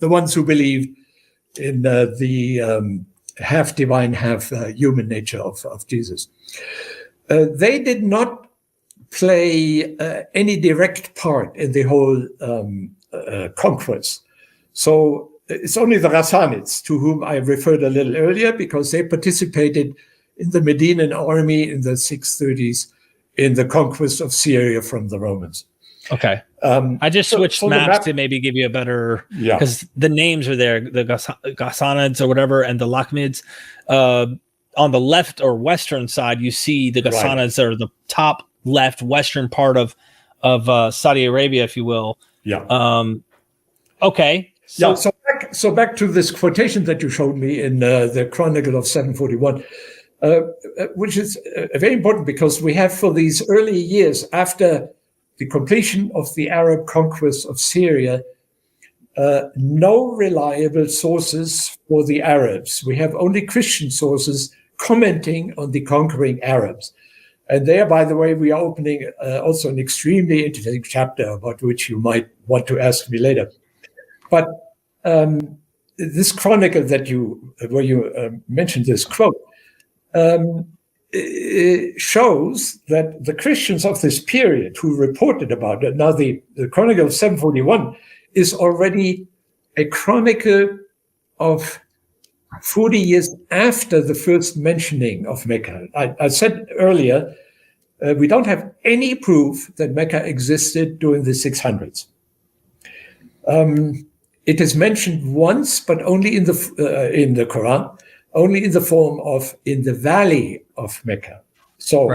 ones who believed in the half divine, half human nature of Jesus. They did not play any direct part in the whole conquest. So it's only the Ghassanids, to whom I referred a little earlier, because they participated in the Medinan army in the 630s in the conquest of Syria from the Romans. Okay. I just switched maps to maybe give you a better, because the names are there, the Ghassanids or whatever, and the Lakhmids. On the left or western side, you see the Ghassanids are the top left western part of Saudi Arabia, if you will. Yeah. Okay. So back to this quotation that you showed me in the Chronicle of 741, which is very important because we have, for these early years after the completion of the Arab conquest of Syria, no reliable sources for the Arabs. We have only Christian sources commenting on the conquering Arabs. And there, by the way, we are opening also an extremely interesting chapter about which you might want to ask me later. But this chronicle where you mentioned this quote, shows that the Christians of this period who reported about it, now the Chronicle of 741 is already a chronicle of 40 years after the first mentioning of Mecca. I said earlier, we don't have any proof that Mecca existed during the 600s. It is mentioned once, but only in the Quran, only in the form of in the valley of Mecca. So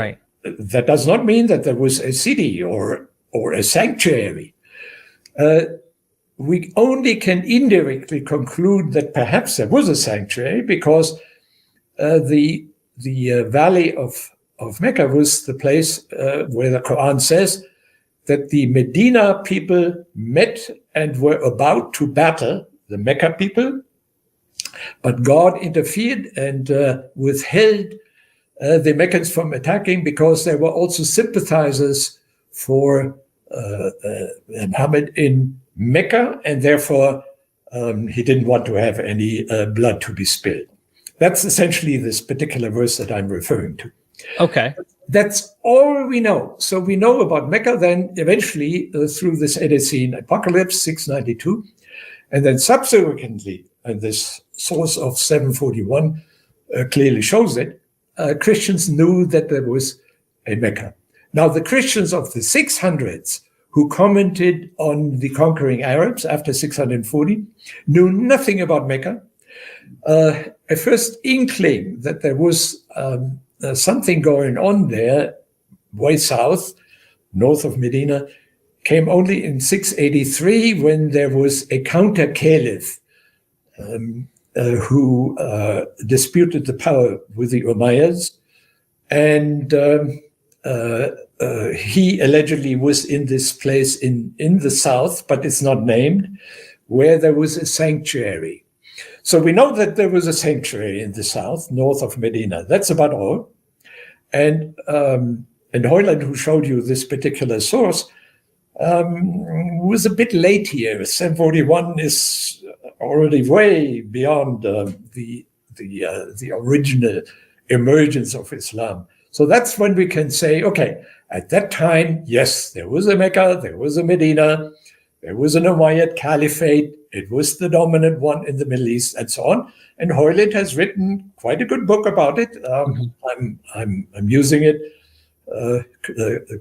that does not mean that there was a city or a sanctuary. We only can indirectly conclude that perhaps there was a sanctuary because the valley of Mecca was the place where the Quran says that the Medina people met and were about to battle the Mecca people, but God interfered and withheld the Meccans from attacking because they were also sympathizers for Muhammad in Mecca, and therefore he didn't want to have any blood to be spilled. That's essentially this particular verse that I'm referring to. Okay. That's all we know. So we know about Mecca then eventually through this Edessene apocalypse, 692, and then subsequently, and this source of 741 clearly shows it, Christians knew that there was a Mecca. Now, the Christians of the 600s who commented on the conquering Arabs after 640 knew nothing about Mecca. A first inkling that there was something going on there, way south, north of Medina, came only in 683 when there was a counter-caliph who disputed the power with the Umayyads, and he allegedly was in this place in the south, but it's not named, where there was a sanctuary. So we know that there was a sanctuary in the south, north of Medina. That's about all. And Hoyland, who showed you this particular source, was a bit late here. 741 is already way beyond the original emergence of Islam. So that's when we can say, okay, at that time, yes, there was a Mecca, there was a Medina, there was an Umayyad Caliphate. It was the dominant one in the Middle East, and so on. And Hoyland has written quite a good book about it. I'm using it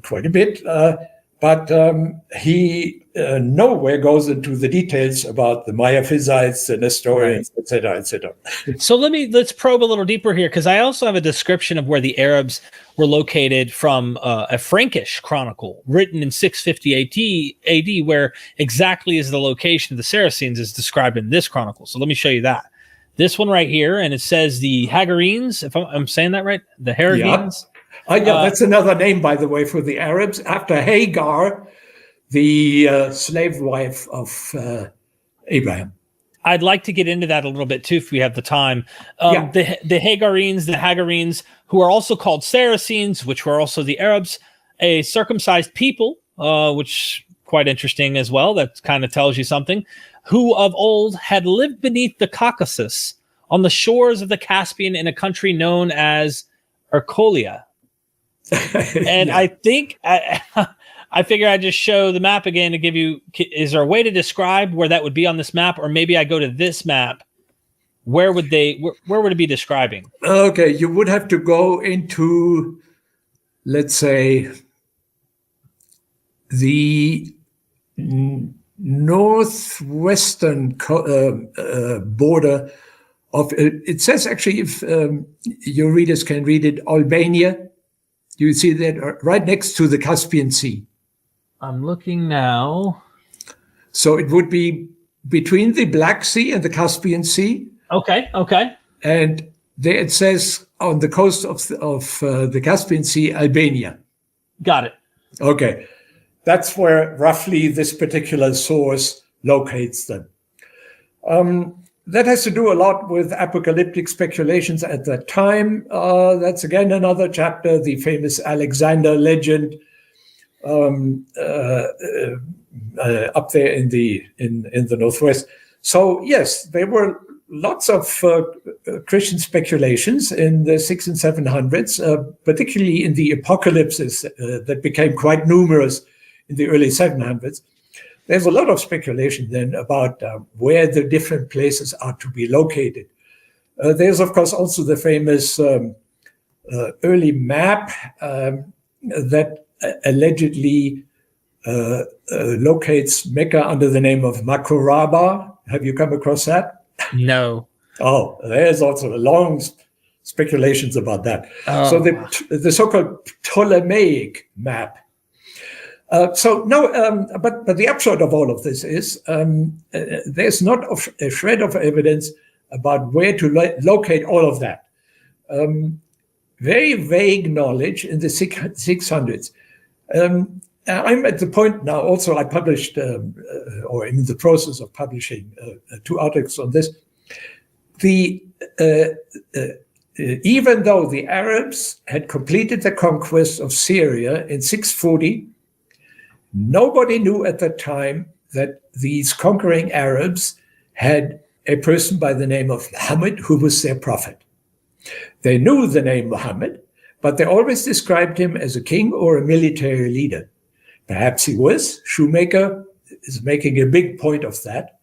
quite a bit, but he nowhere goes into the details about the Miaphysites, the Nestorians, etc., etc. So let's probe a little deeper here, because I also have a description of where the Arabs were located from a Frankish chronicle written in 650 AD, where exactly is the location of the Saracens is described in this chronicle. So let me show you that. This one right here, and it says the Hagarenes, if I'm saying that right, the Hagarenes. Yeah, that's another name, by the way, for the Arabs. After Hagar, the slave wife of Abraham. I'd like to get into that a little bit too, if we have the time. The Hagarenes, who are also called Saracens, which were also the Arabs, a circumcised people, which quite interesting as well. That kind of tells you something. Who of old had lived beneath the Caucasus on the shores of the Caspian in a country known as Ercolia. And yeah. I think I figure I just show the map again to give you, is there a way to describe where that would be on this map? Or maybe I go to this map. Where would it be describing? Okay, you would have to go into, let's say, the northwestern border of, it says actually, if your readers can read it, Albania. You see that right next to the Caspian Sea. I'm looking now. So it would be between the Black Sea and the Caspian Sea. Okay. And there it says on the coast of the Caspian Sea, Albania. Got it. Okay. That's where roughly this particular source locates them. That has to do a lot with apocalyptic speculations at that time. That's again another chapter, the famous Alexander legend up there in the northwest. So yes, there were lots of Christian speculations in the 600s and 700s, particularly in the apocalypses that became quite numerous in the early 700s. There's a lot of speculation then about where the different places are to be located. There's, of course, also the famous early map that allegedly locates Mecca under the name of Makuraba. Have you come across that? No. Oh, there's also long speculations about that. Oh. So the so-called Ptolemaic map. But the upshot of all of this is there's not a shred of evidence about where to locate all of that. Very vague knowledge in the 600s. I'm at the point now, also I published, or in the process of publishing 2 articles on this. Even though the Arabs had completed the conquest of Syria in 640, nobody knew at that time that these conquering Arabs had a person by the name of Muhammad who was their prophet. They knew the name Muhammad, but they always described him as a king or a military leader. Perhaps he was. Shoemaker is making a big point of that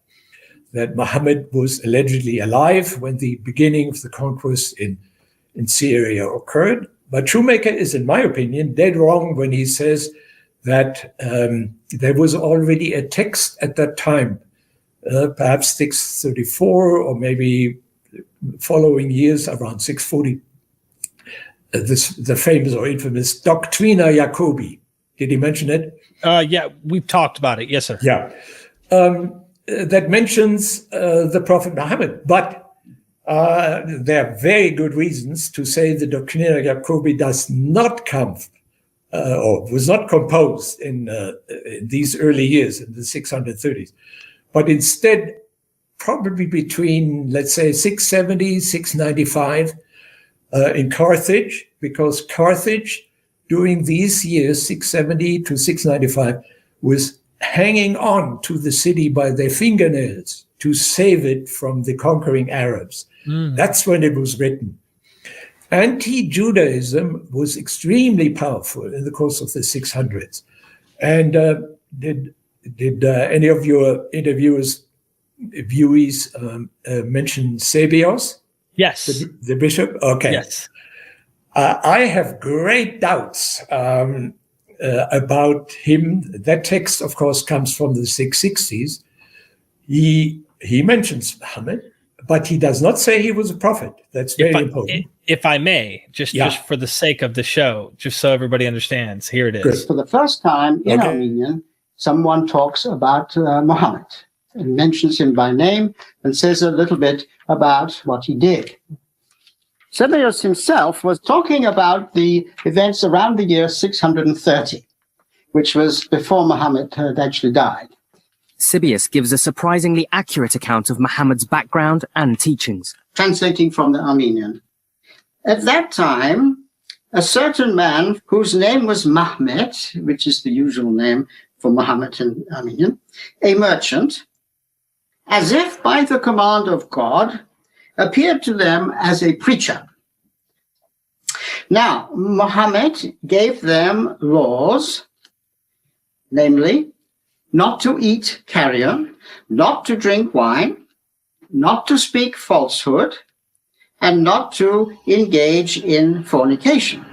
Muhammad was allegedly alive when the beginning of the conquest in Syria occurred. But Shoemaker is, in my opinion, dead wrong when he says that there was already a text at that time, perhaps 634 or maybe following years around 640, the famous or infamous Doctrina Jacobi. Did he mention it? Yeah, we've talked about it. Yes, sir. Yeah. That mentions the Prophet Muhammad, but there are very good reasons to say the Doctrina Jacobi does not come or was not composed in these early years, in the 630s, but instead probably between, let's say, 670, 695 in Carthage, because Carthage during these years, 670 to 695, was hanging on to the city by their fingernails to save it from the conquering Arabs. That's when it was written. Anti-Judaism was extremely powerful in the course of the 600s. And did any of your viewees mention Sebios? Yes. The bishop? Okay. Yes. I have great doubts about him. That text, of course, comes from the 660s. He mentions Muhammad, but he does not say he was a prophet. That's very important. If I may, just for the sake of the show, just so everybody understands, here it is. Good. For the first time in Armenian, someone talks about Muhammad and mentions him by name and says a little bit about what he did. Sebios himself was talking about the events around the year 630, which was before Muhammad had actually died. Sebios gives a surprisingly accurate account of Muhammad's background and teachings. Translating from the Armenian. At that time, a certain man whose name was Mahmet, which is the usual name for Muhammad in Armenian, a merchant, as if by the command of God, appeared to them as a preacher. Now, Muhammad gave them laws, namely, not to eat carrion, not to drink wine, not to speak falsehood, and not to engage in fornication.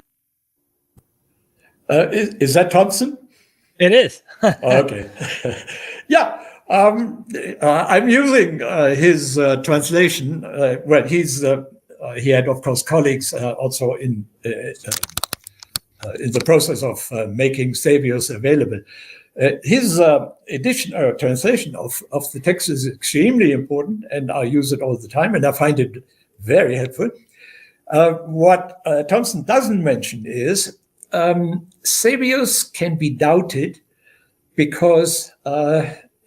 Is that Thompson? It is. Okay. Yeah. I'm using his translation. Well, he had, of course, colleagues also in the process of making Sebios available. His edition or translation of the text is extremely important, and I use it all the time, and I find it very helpful. What Thompson doesn't mention is Sebios can be doubted because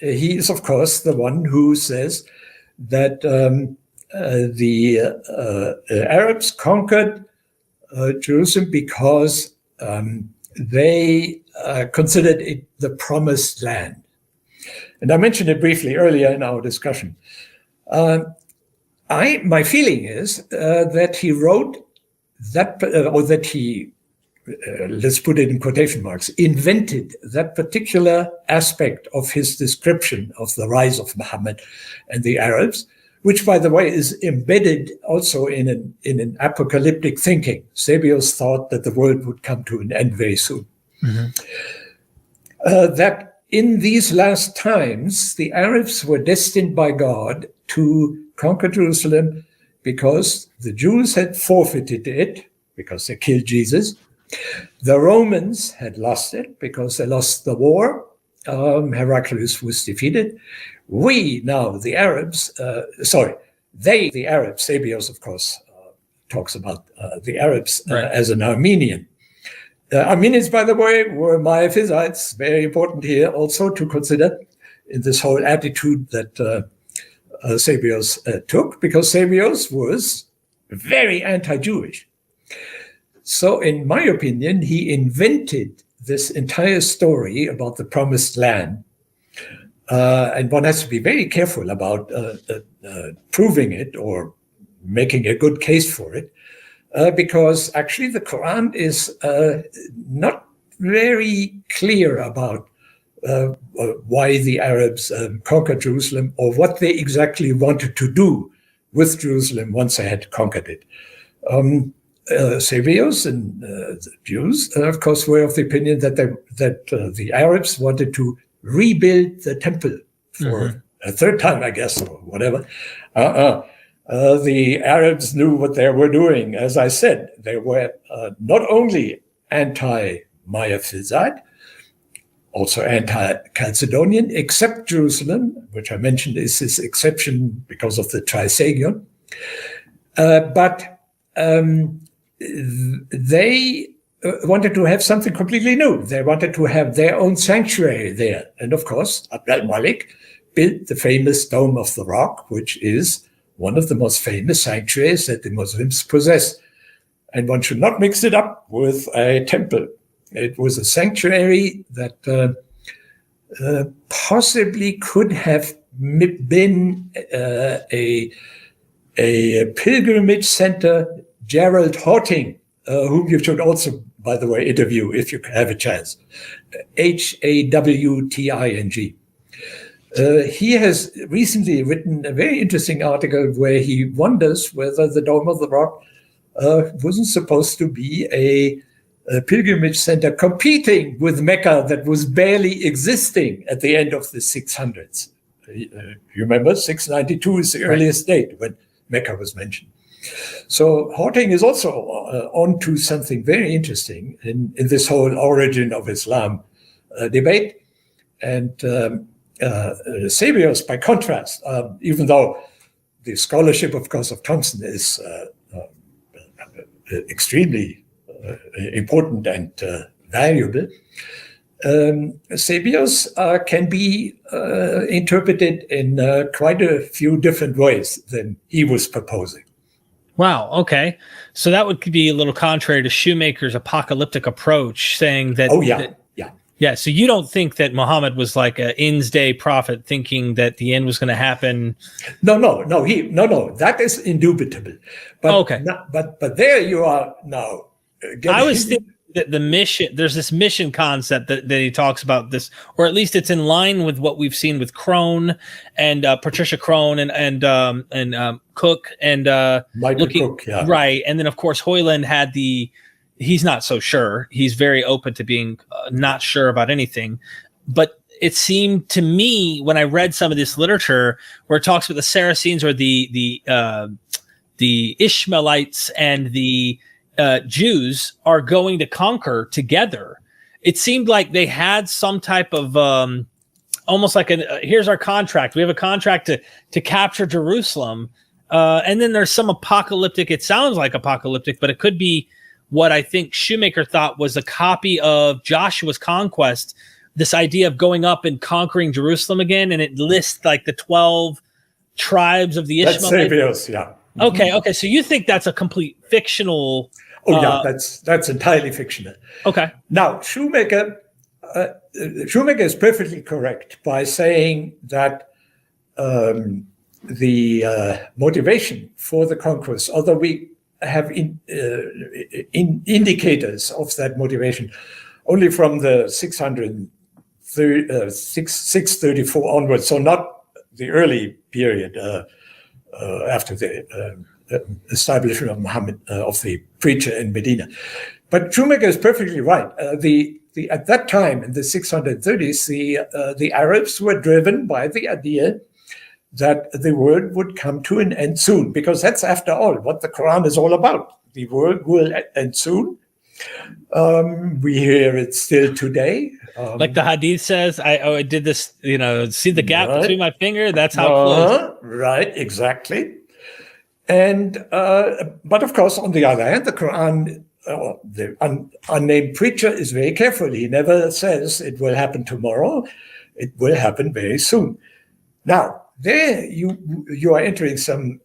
he is, of course, the one who says that the Arabs conquered Jerusalem because they considered it the promised land. And I mentioned it briefly earlier in our discussion. My feeling is that he wrote that, or that he, let's put it in quotation marks, invented that particular aspect of his description of the rise of Muhammad and the Arabs, which, by the way, is embedded also in an apocalyptic thinking. Sebios thought that the world would come to an end very soon. That in these last times, the Arabs were destined by God to conquer Jerusalem because the Jews had forfeited it, because they killed Jesus. The Romans had lost it because they lost the war. Heraclius was defeated. We now, the Arabs, the Arabs, Sebios, of course, talks about the Arabs as an Armenian. Armenians, by the way, were Miaphysites, very important here also to consider in this whole attitude that Sebios took, because Sebios was very anti-Jewish. So in my opinion, he invented this entire story about the promised land. And one has to be very careful about proving it or making a good case for it, because actually the Quran is not very clear about why the Arabs conquered Jerusalem or what they exactly wanted to do with Jerusalem once they had conquered it. Sebios and the Jews, of course, were of the opinion that the Arabs wanted to rebuild the temple for a third time, I guess, or whatever. The Arabs knew what they were doing. As I said, they were not only anti-Miaphysite, also anti-Chalcedonian, except Jerusalem, which I mentioned is this exception because of the Trisagion. But they wanted to have something completely new. They wanted to have their own sanctuary there. And of course, Abd al-Malik built the famous Dome of the Rock, which is one of the most famous sanctuaries that the Muslims possess. And one should not mix it up with a temple. It was a sanctuary that possibly could have been a pilgrimage center. Gerald Horting, whom you should also, by the way, interview if you have a chance. Hawting. He has recently written a very interesting article where he wonders whether the Dome of the Rock wasn't supposed to be a pilgrimage center competing with Mecca that was barely existing at the end of the 600s. You remember, 692 is the earliest date when Mecca was mentioned. So Hawting is also onto something very interesting in this whole origin of Islam debate. And Sivers, by contrast, even though the scholarship, of course, of Thompson is extremely important and valuable, Sivers can be interpreted in quite a few different ways than he was proposing. Wow. Okay. So that would be a little contrary to Shoemaker's apocalyptic approach, saying that. Oh, yeah. That, yeah. So you don't think that Muhammad was like an ends day prophet thinking that the end was going to happen? No. That is indubitable. But, okay. But there you are now. I was thinking that the mission, there's this mission concept that he talks about this, or at least it's in line with what we've seen with Crone and Patricia Crone and Cook and Michael Cook, yeah. Right. And then of course Hoyland had he's not so sure. He's very open to being not sure about anything. But it seemed to me when I read some of this literature where it talks about the Saracens or the Ishmaelites and the Jews are going to conquer together. It seemed like they had some type of almost like here's our contract. We have a contract to capture Jerusalem. And then there's some apocalyptic, it sounds like apocalyptic, but it could be what I think Shoemaker thought was a copy of Joshua's conquest, this idea of going up and conquering Jerusalem again. And it lists like the 12 tribes of the Ishmaelites. That's yeah. Okay. So you think that's a complete fictional... Oh, yeah, that's entirely fictional. Okay. Now, Shoemaker is perfectly correct by saying that the motivation for the conquest, although we have indicators of that motivation only from the 634 onwards, so not the early period after the establishment of Muhammad, of the preacher in Medina. But Shoemaker is perfectly right. At that time, in the 630s, the Arabs were driven by the idea that the world would come to an end soon, because that's, after all, what the Quran is all about. The world will end soon. We hear it still today. Like the Hadith says, I did this, see the gap between my finger? That's how close. Right, exactly. And but of course, on the other hand, the Quran, the unnamed preacher is very careful. He never says it will happen tomorrow. It will happen very soon. Now, there you are entering something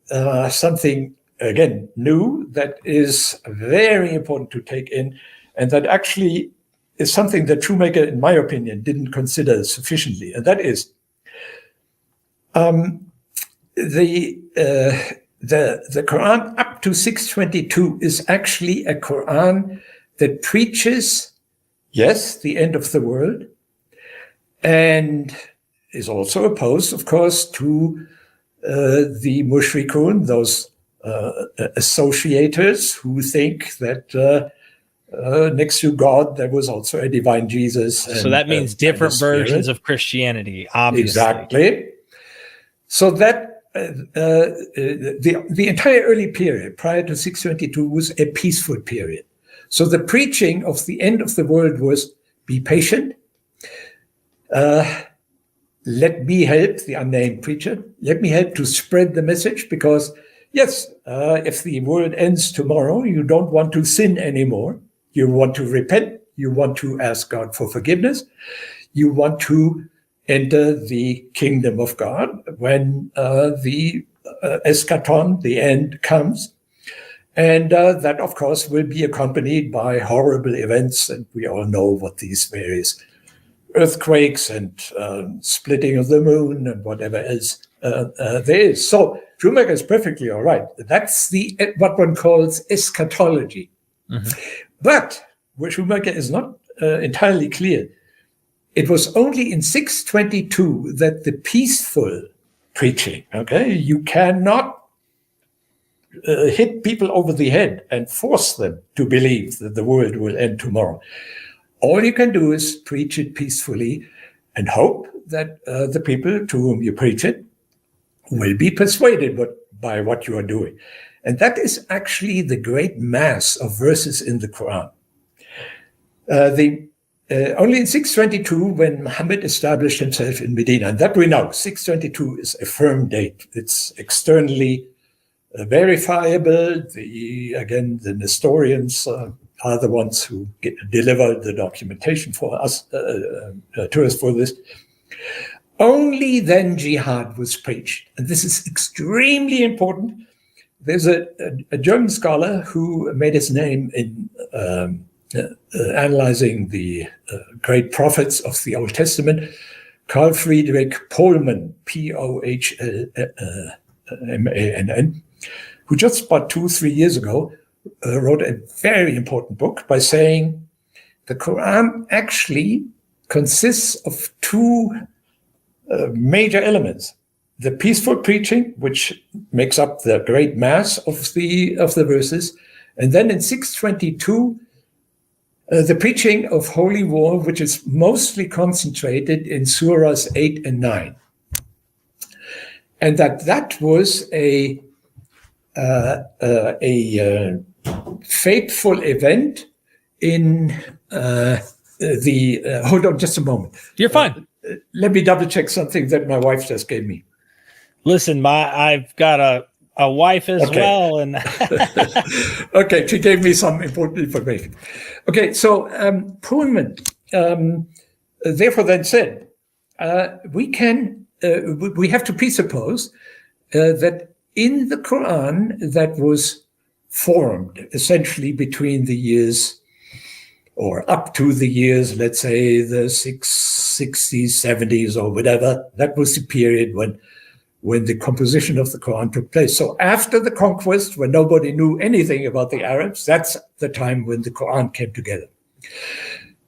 again new that is very important to take in, and that actually is something that Shoemaker, in my opinion, didn't consider sufficiently, and that is the Quran up to 622 is actually a Quran that preaches, yes, the end of the world, and is also opposed, of course, to the mushrikun, those associators who think that next to God there was also a divine Jesus. So that means different versions of Christianity, obviously. Exactly. So that the entire early period prior to 622 was a peaceful period. So the preaching of the end of the world was, be patient. Let me help, the unnamed preacher. Let me help to spread the message, because, yes, if the world ends tomorrow, you don't want to sin anymore. You want to repent. You want to ask God for forgiveness. You want to enter the kingdom of God when the eschaton, the end, comes. And that, of course, will be accompanied by horrible events. And we all know what these various earthquakes and splitting of the moon and whatever else there is. So Shoemaker is perfectly all right. That's what one calls eschatology. Mm-hmm. But where Shoemaker is not entirely clear, it was only in 622 that the peaceful preaching, okay, you cannot hit people over the head and force them to believe that the world will end tomorrow. All you can do is preach it peacefully and hope that the people to whom you preach it will be persuaded by what you are doing. And that is actually the great mass of verses in the Quran. Only in 622, when Muhammad established himself in Medina, and that we know, 622 is a firm date. It's externally verifiable. The Nestorians are the ones who delivered the documentation for us, to us for this. Only then jihad was preached. And this is extremely important. There's a German scholar who made his name in analyzing the great prophets of the Old Testament, Carl Friedrich Pohlmann, Pohlmann, who just about 2-3 years ago wrote a very important book by saying the Quran actually consists of two major elements: the peaceful preaching, which makes up the great mass of the verses, and then in 622 the preaching of holy war, which is mostly concentrated in surahs 8 and 9, and that was a fateful event in hold on just a moment. You're fine. Let me double check something that my wife just gave me. Listen, I've got a wife as well, and okay, she gave me some important information. Okay, so Pullman therefore then said, we have to presuppose that in the Quran that was formed essentially between the years, or up to the years, let's say the 60s, 70s, or whatever, that was the period when the composition of the Quran took place. So after the conquest, when nobody knew anything about the Arabs, that's the time when the Quran came together.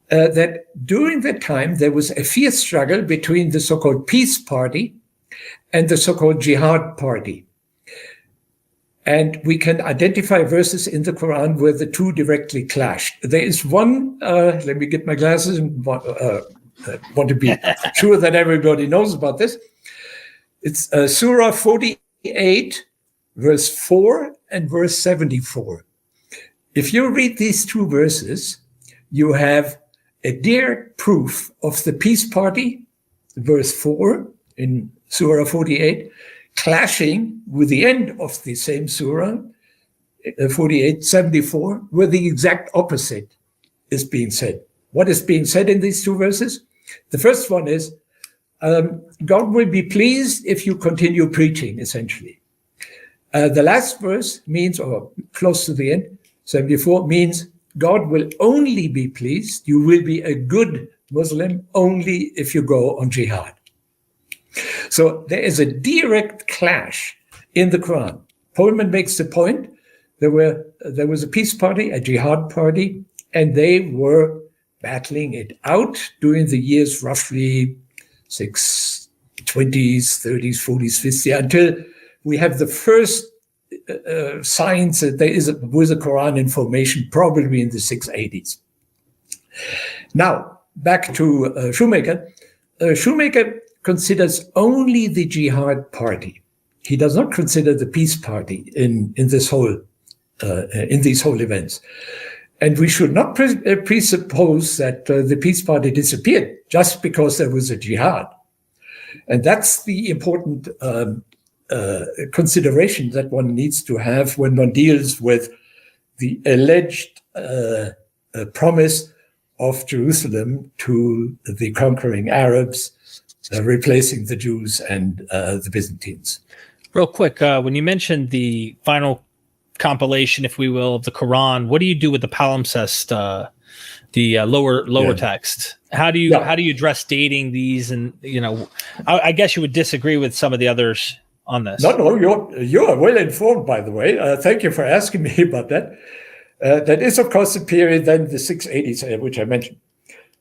That during that time, there was a fierce struggle between the so-called peace party and the so-called jihad party. And we can identify verses in the Quran where the two directly clashed. There is one, let me get my glasses and want to be sure that everybody knows about this. It's Surah 48, verse 4 and verse 74. If you read these two verses, you have a direct proof of the peace party, verse 4 in Surah 48, clashing with the end of the same Surah, 48:74, where the exact opposite is being said. What is being said in these two verses? The first one is, God will be pleased if you continue preaching, essentially. The last verse means, or close to the end, 74, means God will only be pleased, you will be a good Muslim only if you go on jihad. So there is a direct clash in the Quran. Pullman makes the point, there was a peace party, a jihad party, and they were battling it out during the years roughly 20s, 30s, 40s, 50s, until we have the first signs that there was a Quran in formation, probably in the 680s. Now, back to Shoemaker. Shoemaker considers only the jihad party. He does not consider the peace party in these whole events. And we should not presuppose that the peace party disappeared just because there was a jihad. And that's the important consideration that one needs to have when one deals with the alleged promise of Jerusalem to the conquering Arabs, replacing the Jews and the Byzantines. Real quick, when you mentioned the final compilation, if we will, of the Quran, what do you do with the palimpsest, the lower text? How do you address dating these? And I guess you would disagree with some of the others on this. No, you're well informed, by the way. Thank you for asking me about that. That is, of course, the period then the 680s, which I mentioned,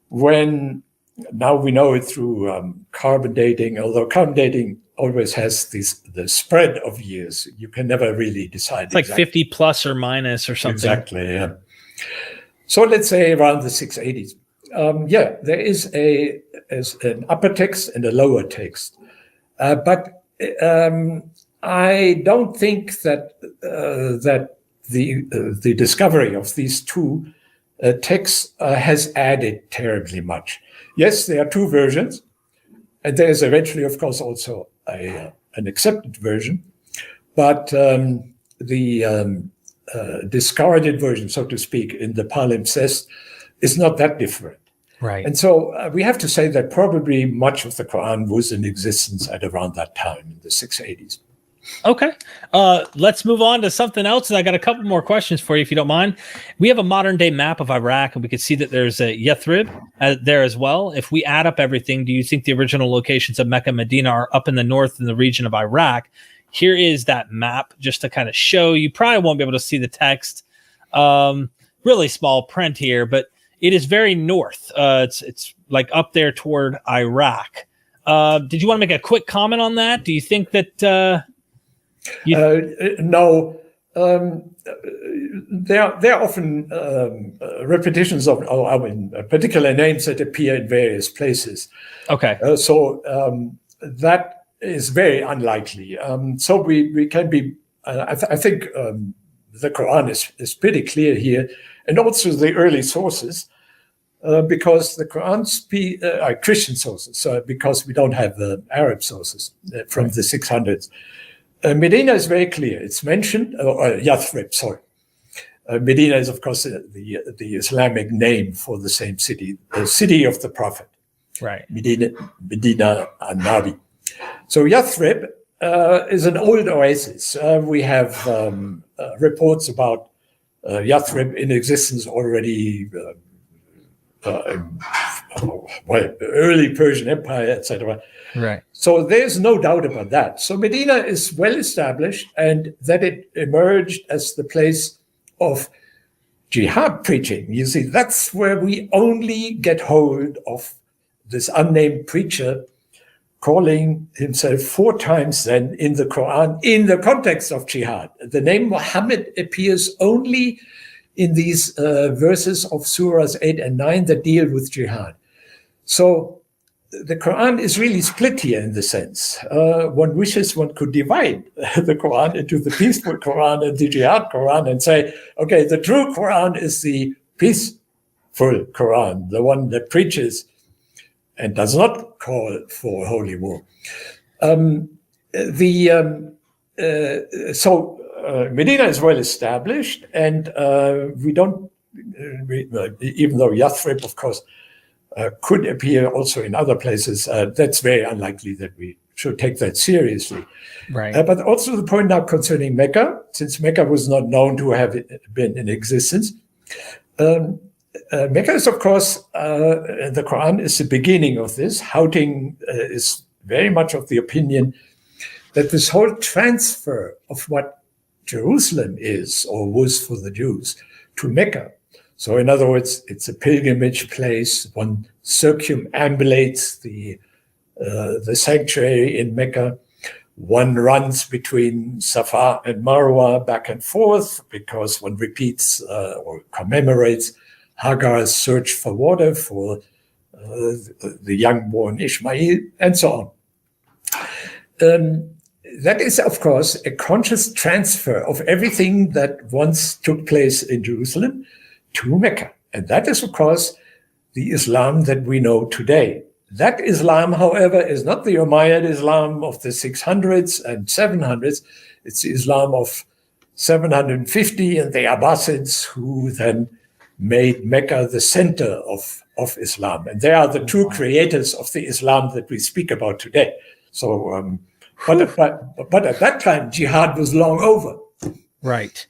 when now we know it through carbon dating, although carbon dating always has the spread of years. You can never really decide. It's like exactly 50 plus or minus or something. Exactly, yeah. So let's say around the 680s. There is an upper text and a lower text. But I don't think that the discovery of these two texts has added terribly much. Yes, there are two versions, and there is eventually, of course, also an accepted version, but the discarded version, so to speak, in the palimpsest is not that different. Right. And so we have to say that probably much of the Quran was in existence at around that time in the 680s. Okay. Let's move on to something else. And I got a couple more questions for you, if you don't mind. We have a modern day map of Iraq, and we can see that there's a Yathrib there as well. If we add up everything, do you think the original locations of Mecca and Medina are up in the north in the region of Iraq? Here is that map just to kind of show. You probably won't be able to see the text. Really small print here, but it is very north. It's like up there toward Iraq. Did you want to make a quick comment on that? Do you think that... No, there are often repetitions of particular names that appear in various places. Okay. So that is very unlikely. So we can be. I think the Quran is pretty clear here, and also the early sources, because the Quran are Christian sources, because we don't have the Arab sources from the 600s. Medina is very clear. It's mentioned, Yathrib, sorry. Medina is, of course, the Islamic name for the same city, the city of the Prophet. Right. Medina and Nabi. So Yathrib is an old oasis. We have reports about Yathrib in existence already, early Persian Empire, etc. Right. So there's no doubt about that. So Medina is well established, and that it emerged as the place of jihad preaching. You see, that's where we only get hold of this unnamed preacher calling himself 4 times then in the Quran in the context of jihad. The name Muhammad appears only in these verses of surahs 8 and 9 that deal with jihad. So the Quran is really split here in the sense. One wishes one could divide the Quran into the peaceful Quran and the jihad Quran and say, okay, the true Quran is the peaceful Quran, the one that preaches and does not call for holy war. Medina is well established, and we don't, even though Yathrib, of course, could appear also in other places, that's very unlikely that we should take that seriously. Right. But also the point now concerning Mecca, since Mecca was not known to have been in existence, Mecca is, of course, the Quran is the beginning of this. Houting is very much of the opinion that this whole transfer of what Jerusalem is or was for the Jews to Mecca. So in other words, it's a pilgrimage place. One circumambulates the sanctuary in Mecca. One runs between Safa and Marwa back and forth because one repeats or commemorates Hagar's search for water for the young-born Ishmael, and so on. That is, of course, a conscious transfer of everything that once took place in Jerusalem to Mecca. And that is, of course, the Islam that we know today. That Islam, however, is not the Umayyad Islam of the 600s and 700s. It's the Islam of 750 and the Abbasids, who then made Mecca the center of Islam. And they are the true creators of the Islam that we speak about today. So, but at that time, jihad was long over. Right.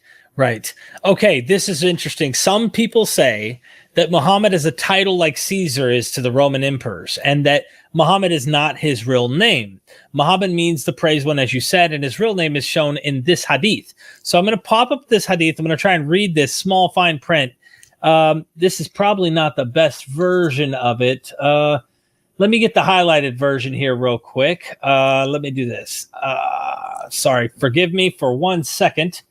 Okay, this is interesting. Some people say that Muhammad is a title like Caesar is to the Roman emperors, and that Muhammad is not his real name. Muhammad means the praised one, as you said, and his real name is shown in this hadith. So I'm going to pop up this hadith. I'm going to try and read this small fine print. This is probably not the best version of it. Let me get the highlighted version here real quick. Let me do this. Sorry, forgive me for 1 second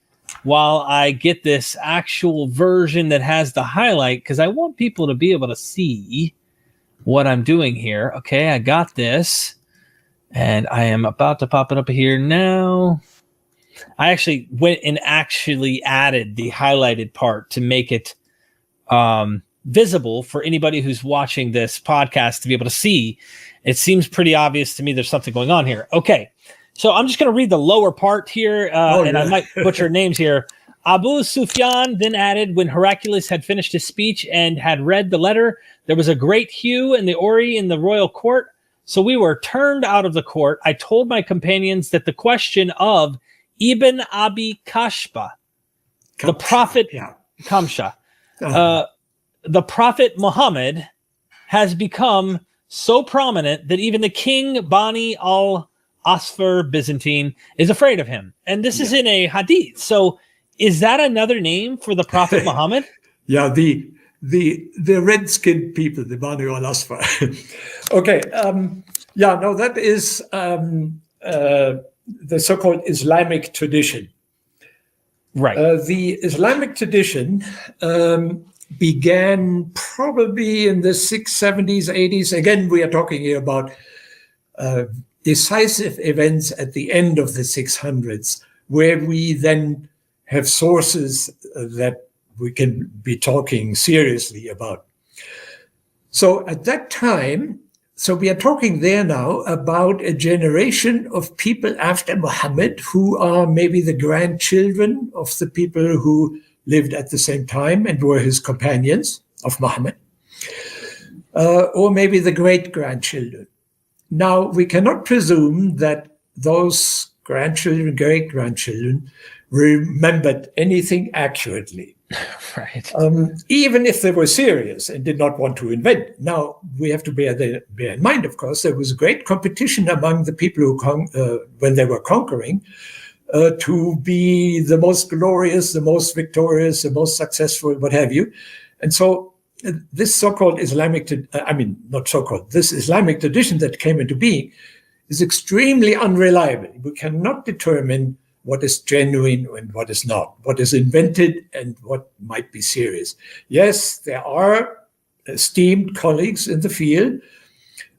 while I get this actual version that has the highlight, because I want people to be able to see what I'm doing here. Okay, I got this, and I am about to pop it up here now. I actually went and added the highlighted part to make it visible for anybody who's watching this podcast to be able to see. It seems pretty obvious to me there's something going on here. Okay, so I'm just going to read the lower part here, and I might butcher names here. Abu Sufyan then added, when Heraclius had finished his speech and had read the letter, there was a great hue and the ori in the royal court. So we were turned out of the court. I told my companions that the question of Ibn Abi Kashfa, the prophet Kamsha, the prophet Muhammad has become so prominent that even the king Bani al-Asfar Byzantine is afraid of him. And this is in a hadith. So is that another name for the prophet Muhammad? Yeah, the red-skinned people, the Bani al-Asfar. Okay, that is the so-called Islamic tradition. Right. The Islamic tradition began probably in the 670s, 80s. Again, we are talking here about decisive events at the end of the 600s, where we then have sources that we can be talking seriously about. So at that time, we are talking there now about a generation of people after Muhammad who are maybe the grandchildren of the people who lived at the same time and were his companions of Muhammad, or maybe the great-grandchildren. Now, we cannot presume that those grandchildren, great-grandchildren, remembered anything accurately. Right. Even if they were serious and did not want to invent. Now, we have to bear in mind, of course, there was great competition among the people who, when they were conquering, to be the most glorious, the most victorious, the most successful, what have you. And so this so-called Islamic, this Islamic tradition that came into being is extremely unreliable. We cannot determine what is genuine and what is not, what is invented and what might be serious. Yes, there are esteemed colleagues in the field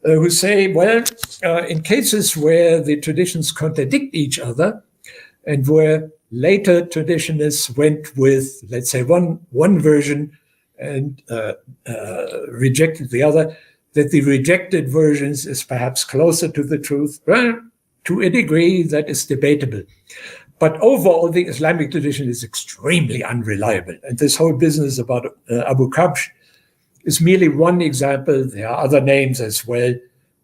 who say, well, in cases where the traditions contradict each other and where later traditionists went with, let's say, one version and rejected the other, that the rejected versions is perhaps closer to the truth. Well, to a degree that is debatable. But overall, the Islamic tradition is extremely unreliable. And this whole business about Abu Kabsh is merely one example. There are other names as well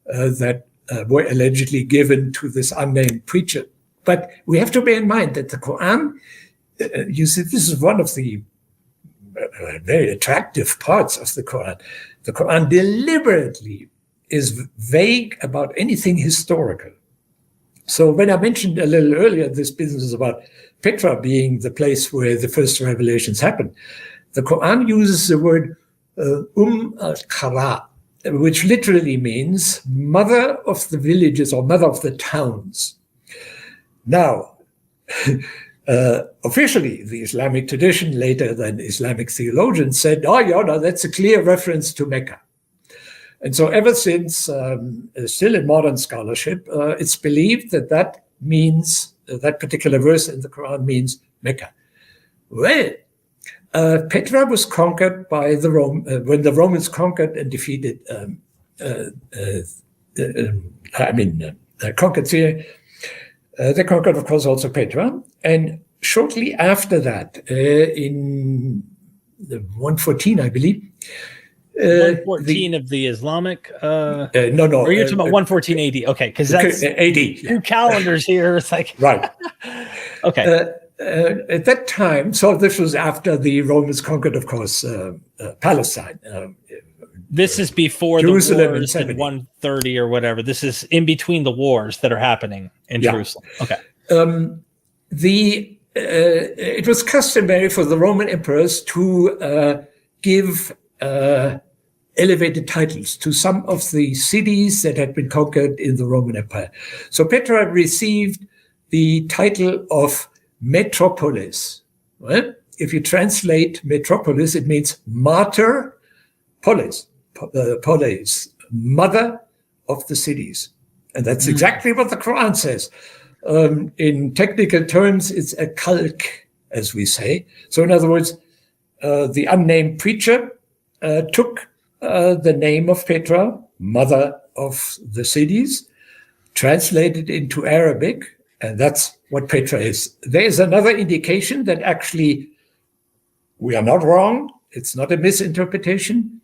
that were allegedly given to this unnamed preacher. But we have to bear in mind that the Quran, you see, this is one of the very attractive parts of the Quran. The Quran deliberately is vague about anything historical. So when I mentioned a little earlier this business about Petra being the place where the first revelations happened, the Quran uses the word al-Qara, which literally means mother of the villages or mother of the towns. Now, officially, the Islamic tradition, later than Islamic theologians, said, that's a clear reference to Mecca. And so ever since, still in modern scholarship, it's believed that means, that particular verse in the Quran means Mecca. Well, Petra was conquered by the when the Romans conquered and defeated conquered Syria. They conquered, of course, also Petra. And shortly after that, in 114, I believe. 114 of the Islamic. No. Or you're talking about 114 AD? Okay, because that's AD. Two calendars here. It's like right. Okay. At that time, so this was after the Romans conquered, of course, Palestine. This is before Jerusalem the wars in 130 or whatever. This is in between the wars that are happening in Jerusalem. Okay. It was customary for the Roman emperors to give elevated titles to some of the cities that had been conquered in the Roman Empire. So Petra received the title of metropolis. Well, if you translate metropolis, it means martyr polis, polis, mother of the cities. And that's exactly what the Quran says. In technical terms, it's a kalk, as we say. So in other words, the unnamed preacher took the name of Petra, mother of the cities, translated into Arabic, and that's what Petra is. There is another indication that actually we are not wrong. It's not a misinterpretation,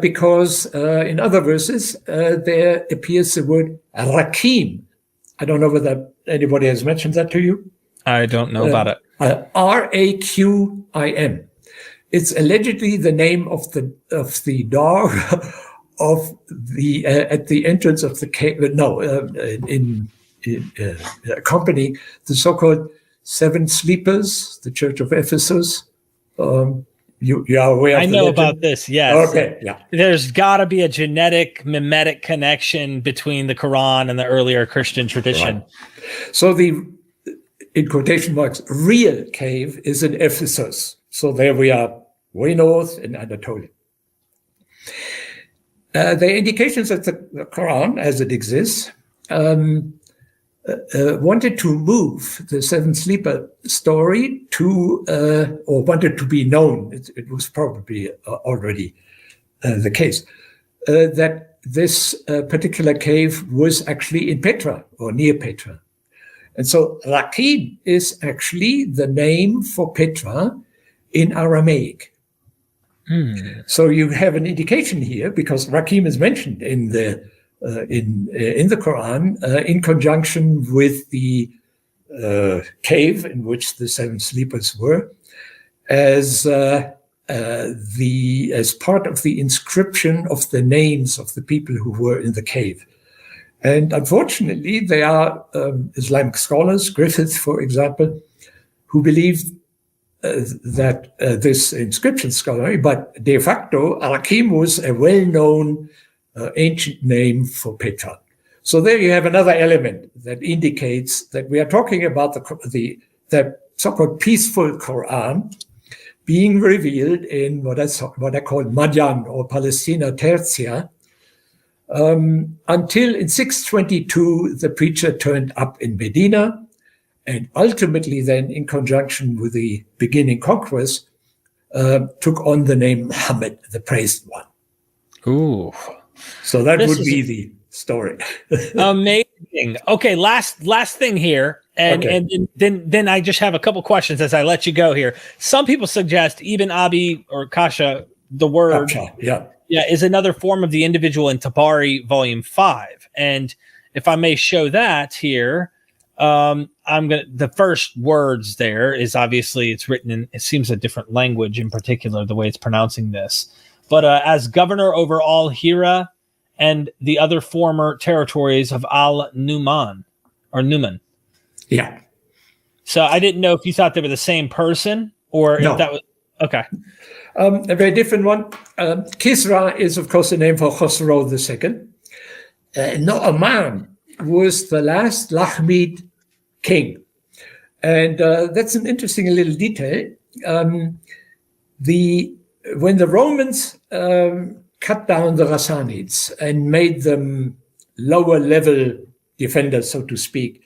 because in other verses, there appears the word Rakim. I don't know whether anybody has mentioned that to you. I don't know about it. Rakim. It's allegedly the name of the dog of the at the entrance of the cave. In accompanying the so-called Seven Sleepers, the Church of Ephesus. You are aware of I know about this, yes. Okay, yeah. There's got to be a genetic, mimetic connection between the Quran and the earlier Christian tradition. Right. So the, in quotation marks, real cave is in Ephesus. So there we are, way north in Anatolia. There are indications that the Quran, as it exists, wanted to move the Seven Sleeper story to, or wanted to be known, it was probably already the case, that this particular cave was actually in Petra, or near Petra. And so Rakim is actually the name for Petra in Aramaic. So you have an indication here, because Rakim is mentioned in the Quran in conjunction with the cave in which the Seven Sleepers were, as part of the inscription of the names of the people who were in the cave. And unfortunately, there are Islamic scholars, Griffith, for example, who believe that this inscription scholarly, but de facto, Rakim was a well-known ancient name for Petra. So there you have another element that indicates that we are talking about the so-called peaceful Quran being revealed in what I call Madian or Palestina Tertia, until in 622 the preacher turned up in Medina, and ultimately then, in conjunction with the beginning conquest, took on the name Muhammad, the praised one. Ooh. So that would be the story. Amazing. Okay, last thing here, and then I just have a couple questions as I let you go here. Some people suggest Ibn Abi or Kasha, the word, is another form of the individual in Tabari, Volume 5. And if I may show that here, the first words there is obviously it's written in, it seems a different language in particular, the way it's pronouncing this. But as governor over all Hira and the other former territories of Al-Numan or Numan. Yeah. So I didn't know if you thought they were the same person or if that was okay. A very different one. Kisra is, of course, the name for Khosrow II. Nu'man was the last Lakhmid king. And that's an interesting little detail. When the Romans cut down the Ghassanids and made them lower level defenders, so to speak,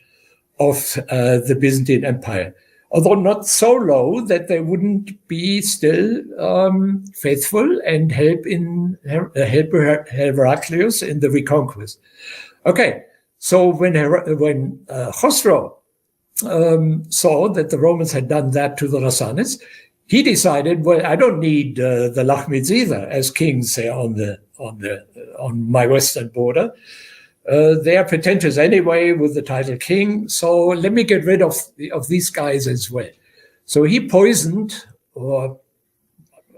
of the Byzantine Empire, although not so low that they wouldn't be still faithful and help Heraclius in the reconquest. Okay, so when Khosrow saw that the Romans had done that to the Ghassanids, he decided, well, I don't need the Lakhmids either as kings there on my western border. They are pretentious anyway with the title king, so let me get rid of these guys as well. So he poisoned, or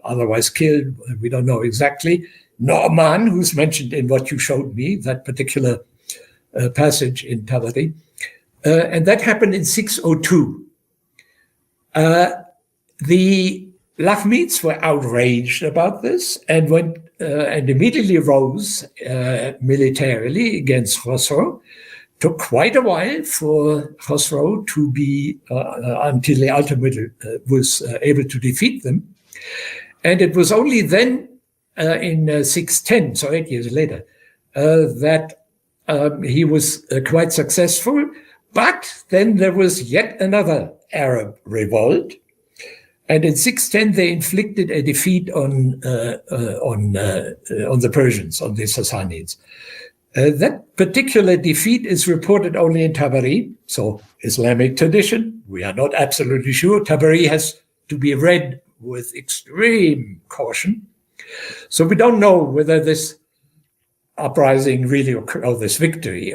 otherwise killed, we don't know exactly, Norman, who's mentioned in what you showed me, that particular passage in Tabari. And that happened in 602. The Lakhmids were outraged about this and went and immediately rose militarily against Khosrow. Took quite a while for Khosrow to be until he ultimately was able to defeat them. And it was only then in 610, so 8 years later, that he was quite successful. But then there was yet another Arab revolt. And in 610, they inflicted a defeat on the Persians, on the Ghassanids. That particular defeat is reported only in Tabari, so Islamic tradition. We are not absolutely sure. Tabari has to be read with extreme caution. So we don't know whether this uprising really occurred, or this victory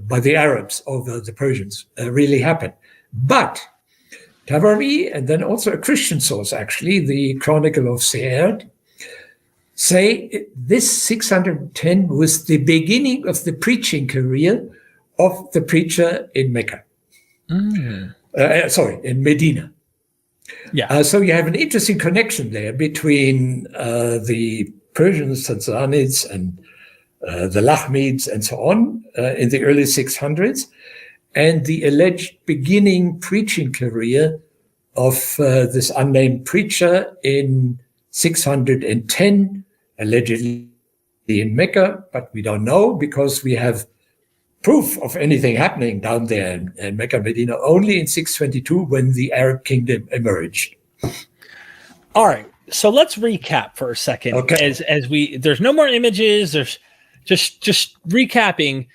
by the Arabs over the Persians really happened. But Tabari, and then also a Christian source, actually, the Chronicle of Seerd, say this 610 was the beginning of the preaching career of the preacher in Mecca. In Medina. Yeah. So you have an interesting connection there between the Persians, Ghassanids, and the Lakhmids, and so on, in the early 600s. And the alleged beginning preaching career of this unnamed preacher in 610, allegedly in Mecca, but we don't know because we have proof of anything happening down there in Mecca, Medina, only in 622 when the Arab kingdom emerged. All right, so let's recap for a second. Okay. As there's no more images. There's just recapping.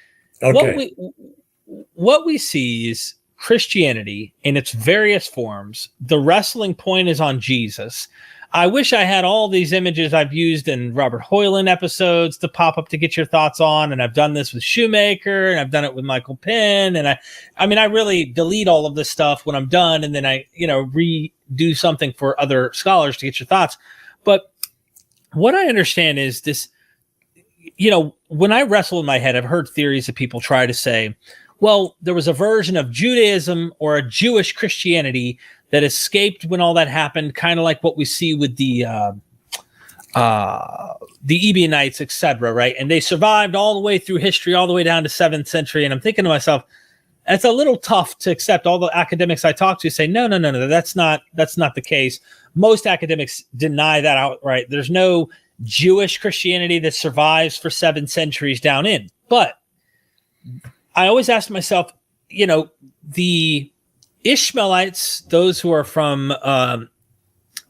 Okay. What we see is Christianity in its various forms. The wrestling point is on Jesus. I wish I had all these images I've used in Robert Hoyland episodes to pop up to get your thoughts on. And I've done this with Shoemaker, and I've done it with Michael Penn. And I really delete all of this stuff when I'm done. And then I, redo something for other scholars to get your thoughts. But what I understand is this, when I wrestle in my head, I've heard theories that people try to say, well, there was a version of Judaism or a Jewish Christianity that escaped when all that happened, kind of like what we see with the Ebionites, etc., right? And they survived all the way through history, all the way down to 7th century. And I'm thinking to myself, that's a little tough to accept. All the academics I talk to say, no, that's not the case. Most academics deny that outright. There's no Jewish Christianity that survives for 7 centuries down in. But I always ask myself, the Ishmaelites, those who are from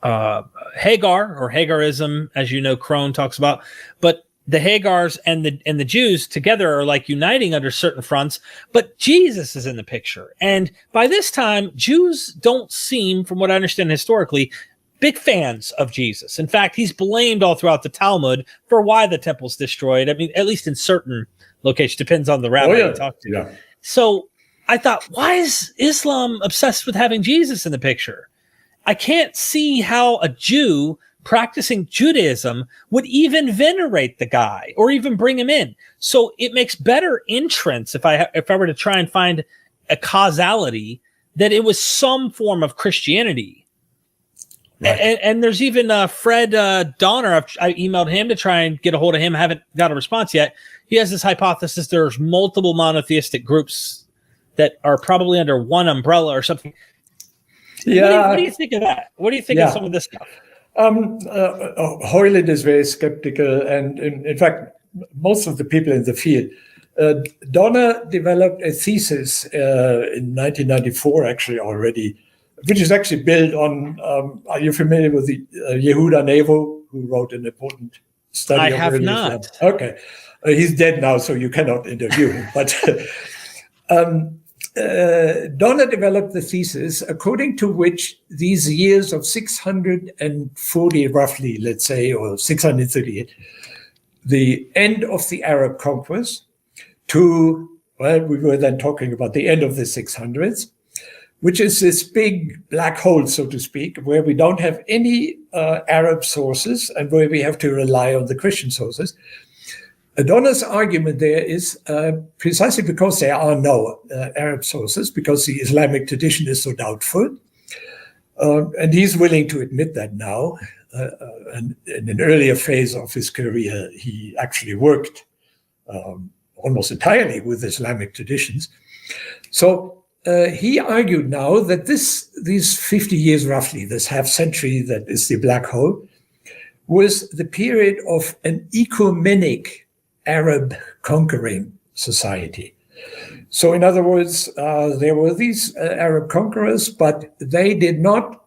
Hagar or Hagarism, as Crone talks about, but the Hagars and the Jews together are like uniting under certain fronts, but Jesus is in the picture. And by this time, Jews don't seem, from what I understand historically, big fans of Jesus. In fact, he's blamed all throughout the Talmud for why the temple's destroyed. I mean, at least in certain locations, depends on the rabbi you talk to. Yeah. So I thought, why is Islam obsessed with having Jesus in the picture? I can't see how a Jew practicing Judaism would even venerate the guy or even bring him in. So it makes better entrance if I were to try and find a causality that it was some form of Christianity. Right. And there's even Fred Donner. I emailed him to try and get a hold of him. I haven't got a response yet. He has this hypothesis there's multiple monotheistic groups that are probably under one umbrella or something. Yeah. What do you think of that? What do you think of some of this stuff? Hoyland is very skeptical, and in fact, most of the people in the field Donner developed a thesis in 1994, actually already, which is actually built on, are you familiar with the Yehuda Nevo, who wrote an important study? I of have early not. Islam? Okay. He's dead now, so you cannot interview him. But Donner developed the thesis according to which these years of 640, roughly, let's say, or 638, the end of the Arab conquest, to, well, we were then talking about the end of the 600s, which is this big black hole, so to speak, where we don't have any Arab sources and where we have to rely on the Christian sources. Donner's argument there is precisely because there are no Arab sources, because the Islamic tradition is so doubtful. And he's willing to admit that now. And in an earlier phase of his career, he actually worked almost entirely with Islamic traditions. So he argued now that these 50 years roughly, this half century that is the black hole, was the period of an ecumenic Arab conquering society. So in other words, there were these Arab conquerors, but they did not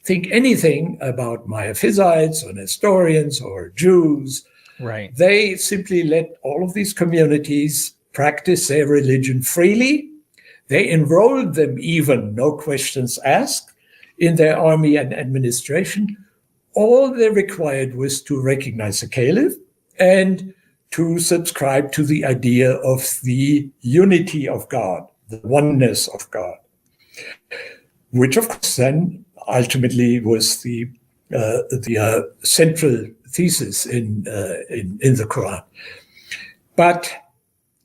think anything about Miaphysites or Nestorians or Jews. Right. They simply let all of these communities practice their religion freely. They enrolled them even, no questions asked, in their army and administration. All they required was to recognize the caliph and to subscribe to the idea of the unity of God, the oneness of God, which of course then ultimately was the central thesis in the Quran. But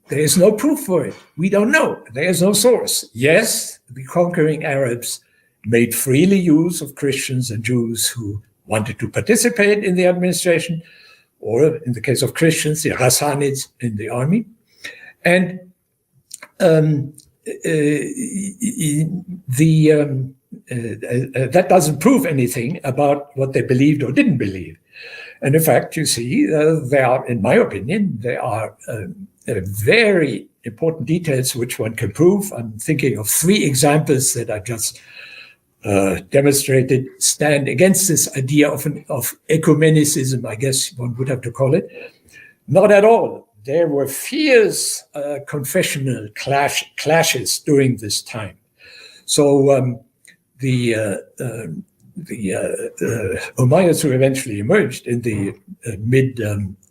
there is no proof for it. We don't know. There is no source. Yes, the conquering Arabs made freely use of Christians and Jews who wanted to participate in the administration, or in the case of Christians, the Ghassanids in the army. And that doesn't prove anything about what they believed or didn't believe. And in fact, you see, there are, in my opinion, there are very important details which one can prove. I'm thinking of 3 examples that I just demonstrated stand against this idea of ecumenicism, I guess one would have to call it. Not at all. There were fierce confessional clashes during this time. So the Umayyads, who eventually emerged in the mid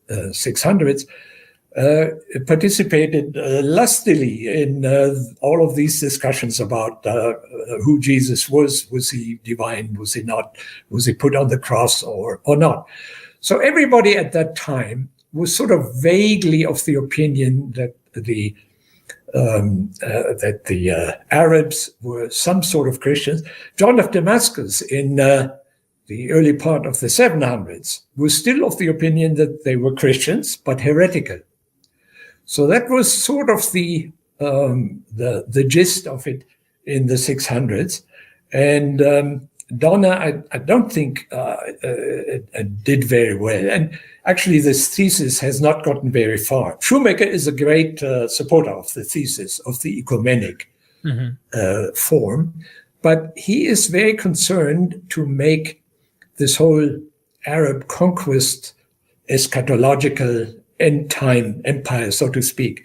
600s, participated lustily in all of these discussions about who Jesus was. Was he divine? Was he not? Was he put on the cross or not? So everybody at that time was sort of vaguely of the opinion that the Arabs were some sort of Christians. John of Damascus in the early part of the 700s was still of the opinion that they were Christians, but heretical. So that was sort of the gist of it in the 600s. And Donner, I don't think did very well. And actually, this thesis has not gotten very far. Shoemaker is a great supporter of the thesis of the ecumenic form, but he is very concerned to make this whole Arab conquest eschatological end-time empire, so to speak,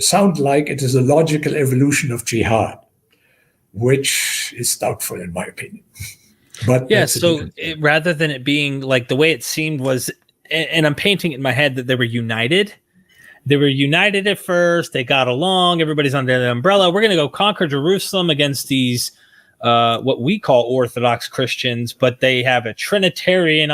sound like it is a logical evolution of jihad, which is doubtful in my opinion. But yeah, so rather than it being like the way it seemed was, and I'm painting it in my head that they were united. They were united at first. They got along. Everybody's under the umbrella. We're going to go conquer Jerusalem against these what we call Orthodox Christians, but they have a Trinitarian.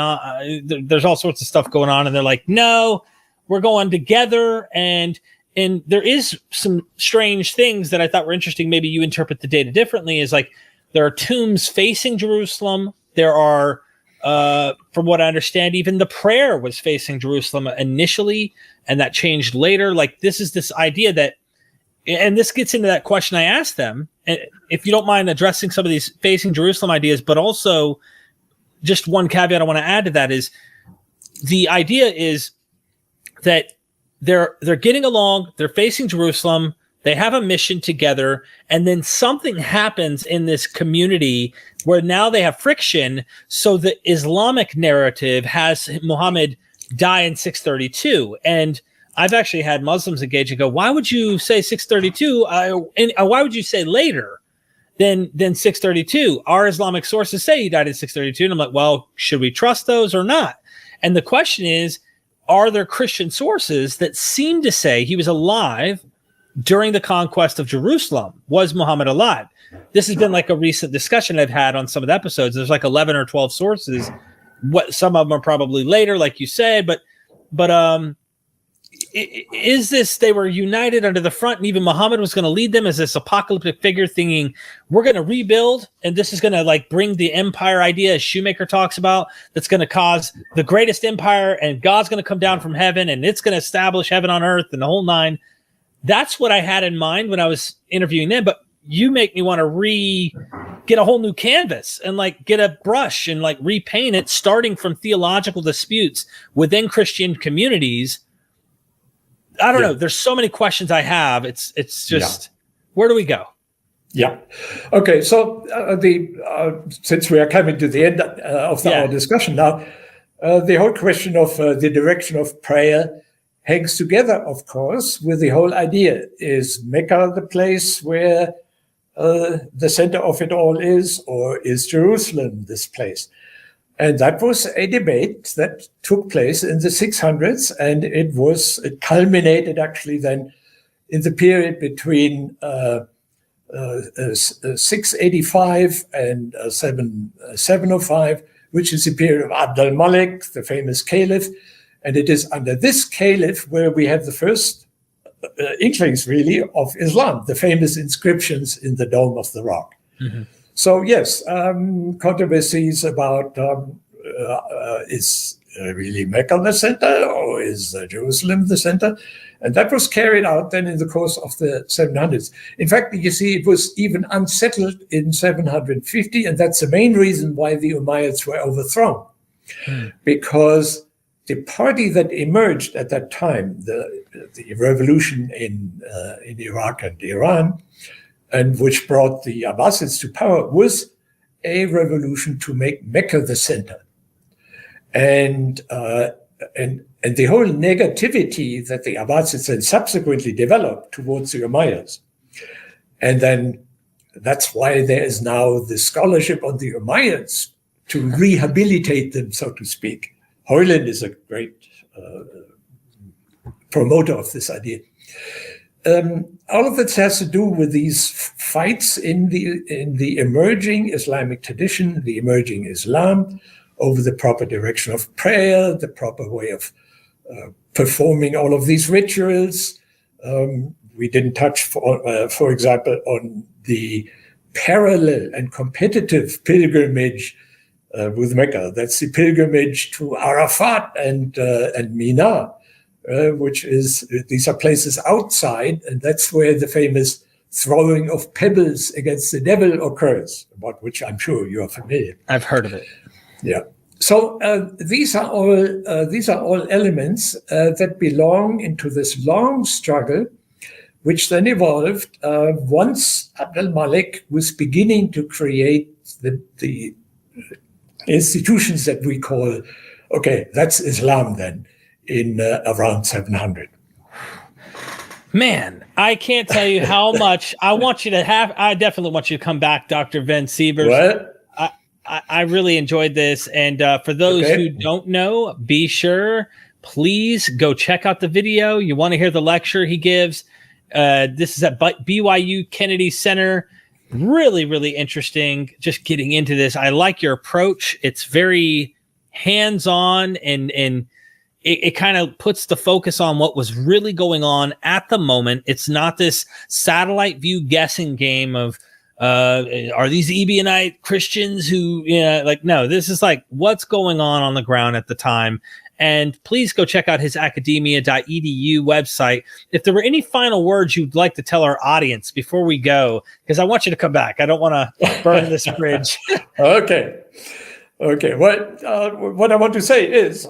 There's all sorts of stuff going on, and they're like, no, we're going together. And there is some strange things that I thought were interesting. Maybe you interpret the data differently. Is like there are tombs facing Jerusalem. There are, from what I understand, even the prayer was facing Jerusalem initially, and that changed later. Like this is this idea that, and this gets into that question I asked them, if you don't mind addressing some of these facing Jerusalem ideas, but also just one caveat I want to add to that is the idea is that they're getting along, they're facing Jerusalem, they have a mission together, and then something happens in this community where now they have friction. So the Islamic narrative has Muhammad die in 632. And I've actually had Muslims engage and go, why would you say 632? Why would you say later than 632? Our Islamic sources say he died in 632. And I'm like, well, should we trust those or not? And the question is, are there Christian sources that seem to say he was alive during the conquest of Jerusalem? Was Muhammad alive? This has been like a recent discussion I've had on some of the episodes. There's like 11 or 12 sources. What some of them are probably later, like you said, but is this they were united under the front, and even Muhammad was going to lead them as this apocalyptic figure, thinking we're going to rebuild, and this is going to like bring the empire idea, as Shoemaker talks about, that's going to cause the greatest empire, and God's going to come down from heaven, and it's going to establish heaven on earth and the whole nine. That's what I had in mind when I was interviewing them, but you make me want to get a whole new canvas and like get a brush and like repaint it, starting from theological disputes within Christian communities. I don't know. There's so many questions I have. It's just, where do we go? Yeah. Okay. So since we are coming to the end of our discussion now, the whole question of the direction of prayer hangs together, of course, with the whole idea. Is Mecca the place where the center of it all is, or is Jerusalem this place? And that was a debate that took place in the 600s, and it culminated actually then in the period between 685 and 705, which is the period of Abd al-Malik, the famous caliph. And it is under this caliph where we have the first inklings, really, of Islam, the famous inscriptions in the Dome of the Rock. Mm-hmm. So, yes, controversies about is really Mecca the center, or is Jerusalem the center? And that was carried out then in the course of the 700s. In fact, you see, it was even unsettled in 750, and that's the main reason why the Umayyads were overthrown. Because the party that emerged at that time, the revolution in Iraq and Iran, and which brought the Abbasids to power, was a revolution to make Mecca the center. And the whole negativity that the Abbasids then subsequently developed towards the Umayyads. And then that's why there is now the scholarship on the Umayyads to rehabilitate them, so to speak. Hoyland is a great promoter of this idea. All of this has to do with these fights in the emerging Islamic tradition, the emerging Islam, over the proper direction of prayer, the proper way of performing all of these rituals. We didn't touch, for example, on the parallel and competitive pilgrimage with Mecca. That's the pilgrimage to Arafat and Mina, these are places outside, and that's where the famous throwing of pebbles against the devil occurs, about which I'm sure you are familiar. I've heard of it. Yeah. So these are all elements that belong into this long struggle, which then evolved once Abd al-Malik was beginning to create the institutions that we call, okay, that's Islam then, in around 700. Man, I can't tell you how much I want you to have. I definitely want you to come back, Dr. von Sivers. What? I really enjoyed this. And for those who don't know, be sure, please go check out the video. You want to hear the lecture he gives. This is at BYU Kennedy Center. Really, really interesting. Just getting into this. I like your approach. It's very hands-on, and it kind of puts the focus on what was really going on at the moment. It's not this satellite view guessing game of, are these Ebionite Christians who, no, this is like what's going on the ground at the time. And please go check out his academia.edu website. If there were any final words you'd like to tell our audience before we go, because I want you to come back. I don't want to burn this bridge. Okay. Well, what I want to say is,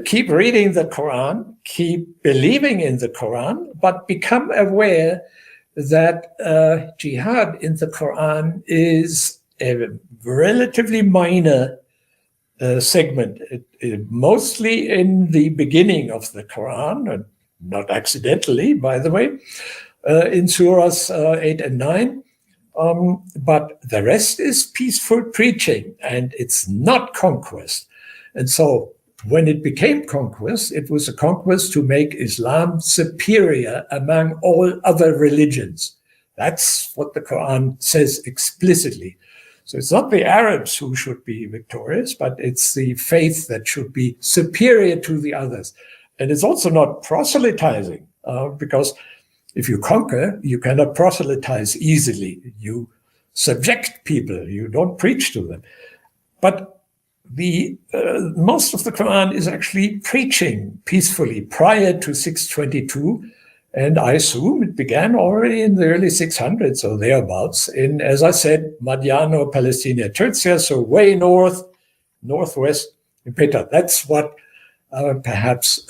keep reading the Quran, keep believing in the Quran, but become aware that jihad in the Quran is a relatively minor segment, mostly in the beginning of the Quran, and not accidentally, by the way, in surahs 8 and 9. But the rest is peaceful preaching, and it's not conquest. And so when it became conquest, it was a conquest to make Islam superior among all other religions. That's what the Quran says explicitly. So it's not the Arabs who should be victorious, but it's the faith that should be superior to the others. And it's also not proselytizing, because if you conquer, you cannot proselytize easily. You subject people, you don't preach to them. But the most of the Quran is actually preaching peacefully prior to 622. And I assume it began already in the early 600s or thereabouts in, as I said, Madiano, Palestina, Turcia, so way northwest in Petra. That's what perhaps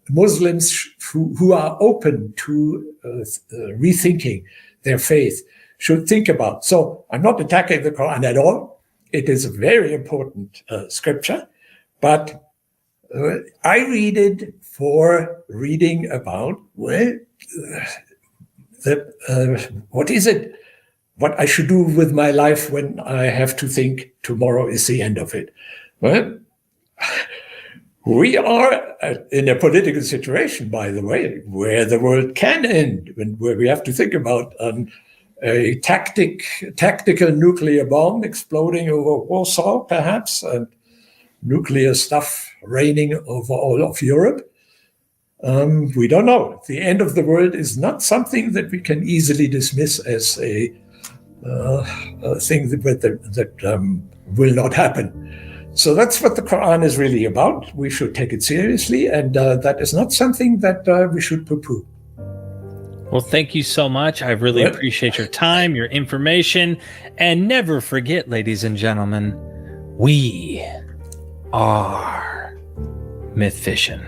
Muslims who are open to rethinking their faith should think about. So I'm not attacking the Quran at all. It is a very important scripture, but I read it for reading about, what is it? What I should do with my life when I have to think tomorrow is the end of it. Well, we are in a political situation, by the way, where the world can end, and where we have to think about a tactical nuclear bomb exploding over Warsaw, perhaps, and nuclear stuff raining over all of Europe. We don't know. The end of the world is not something that we can easily dismiss as a thing that will not happen. So that's what the Quran is really about. We should take it seriously, and that is not something that we should poo-poo. Well, thank you so much. I really appreciate your time, your information, and never forget, ladies and gentlemen, we are Myth Vision.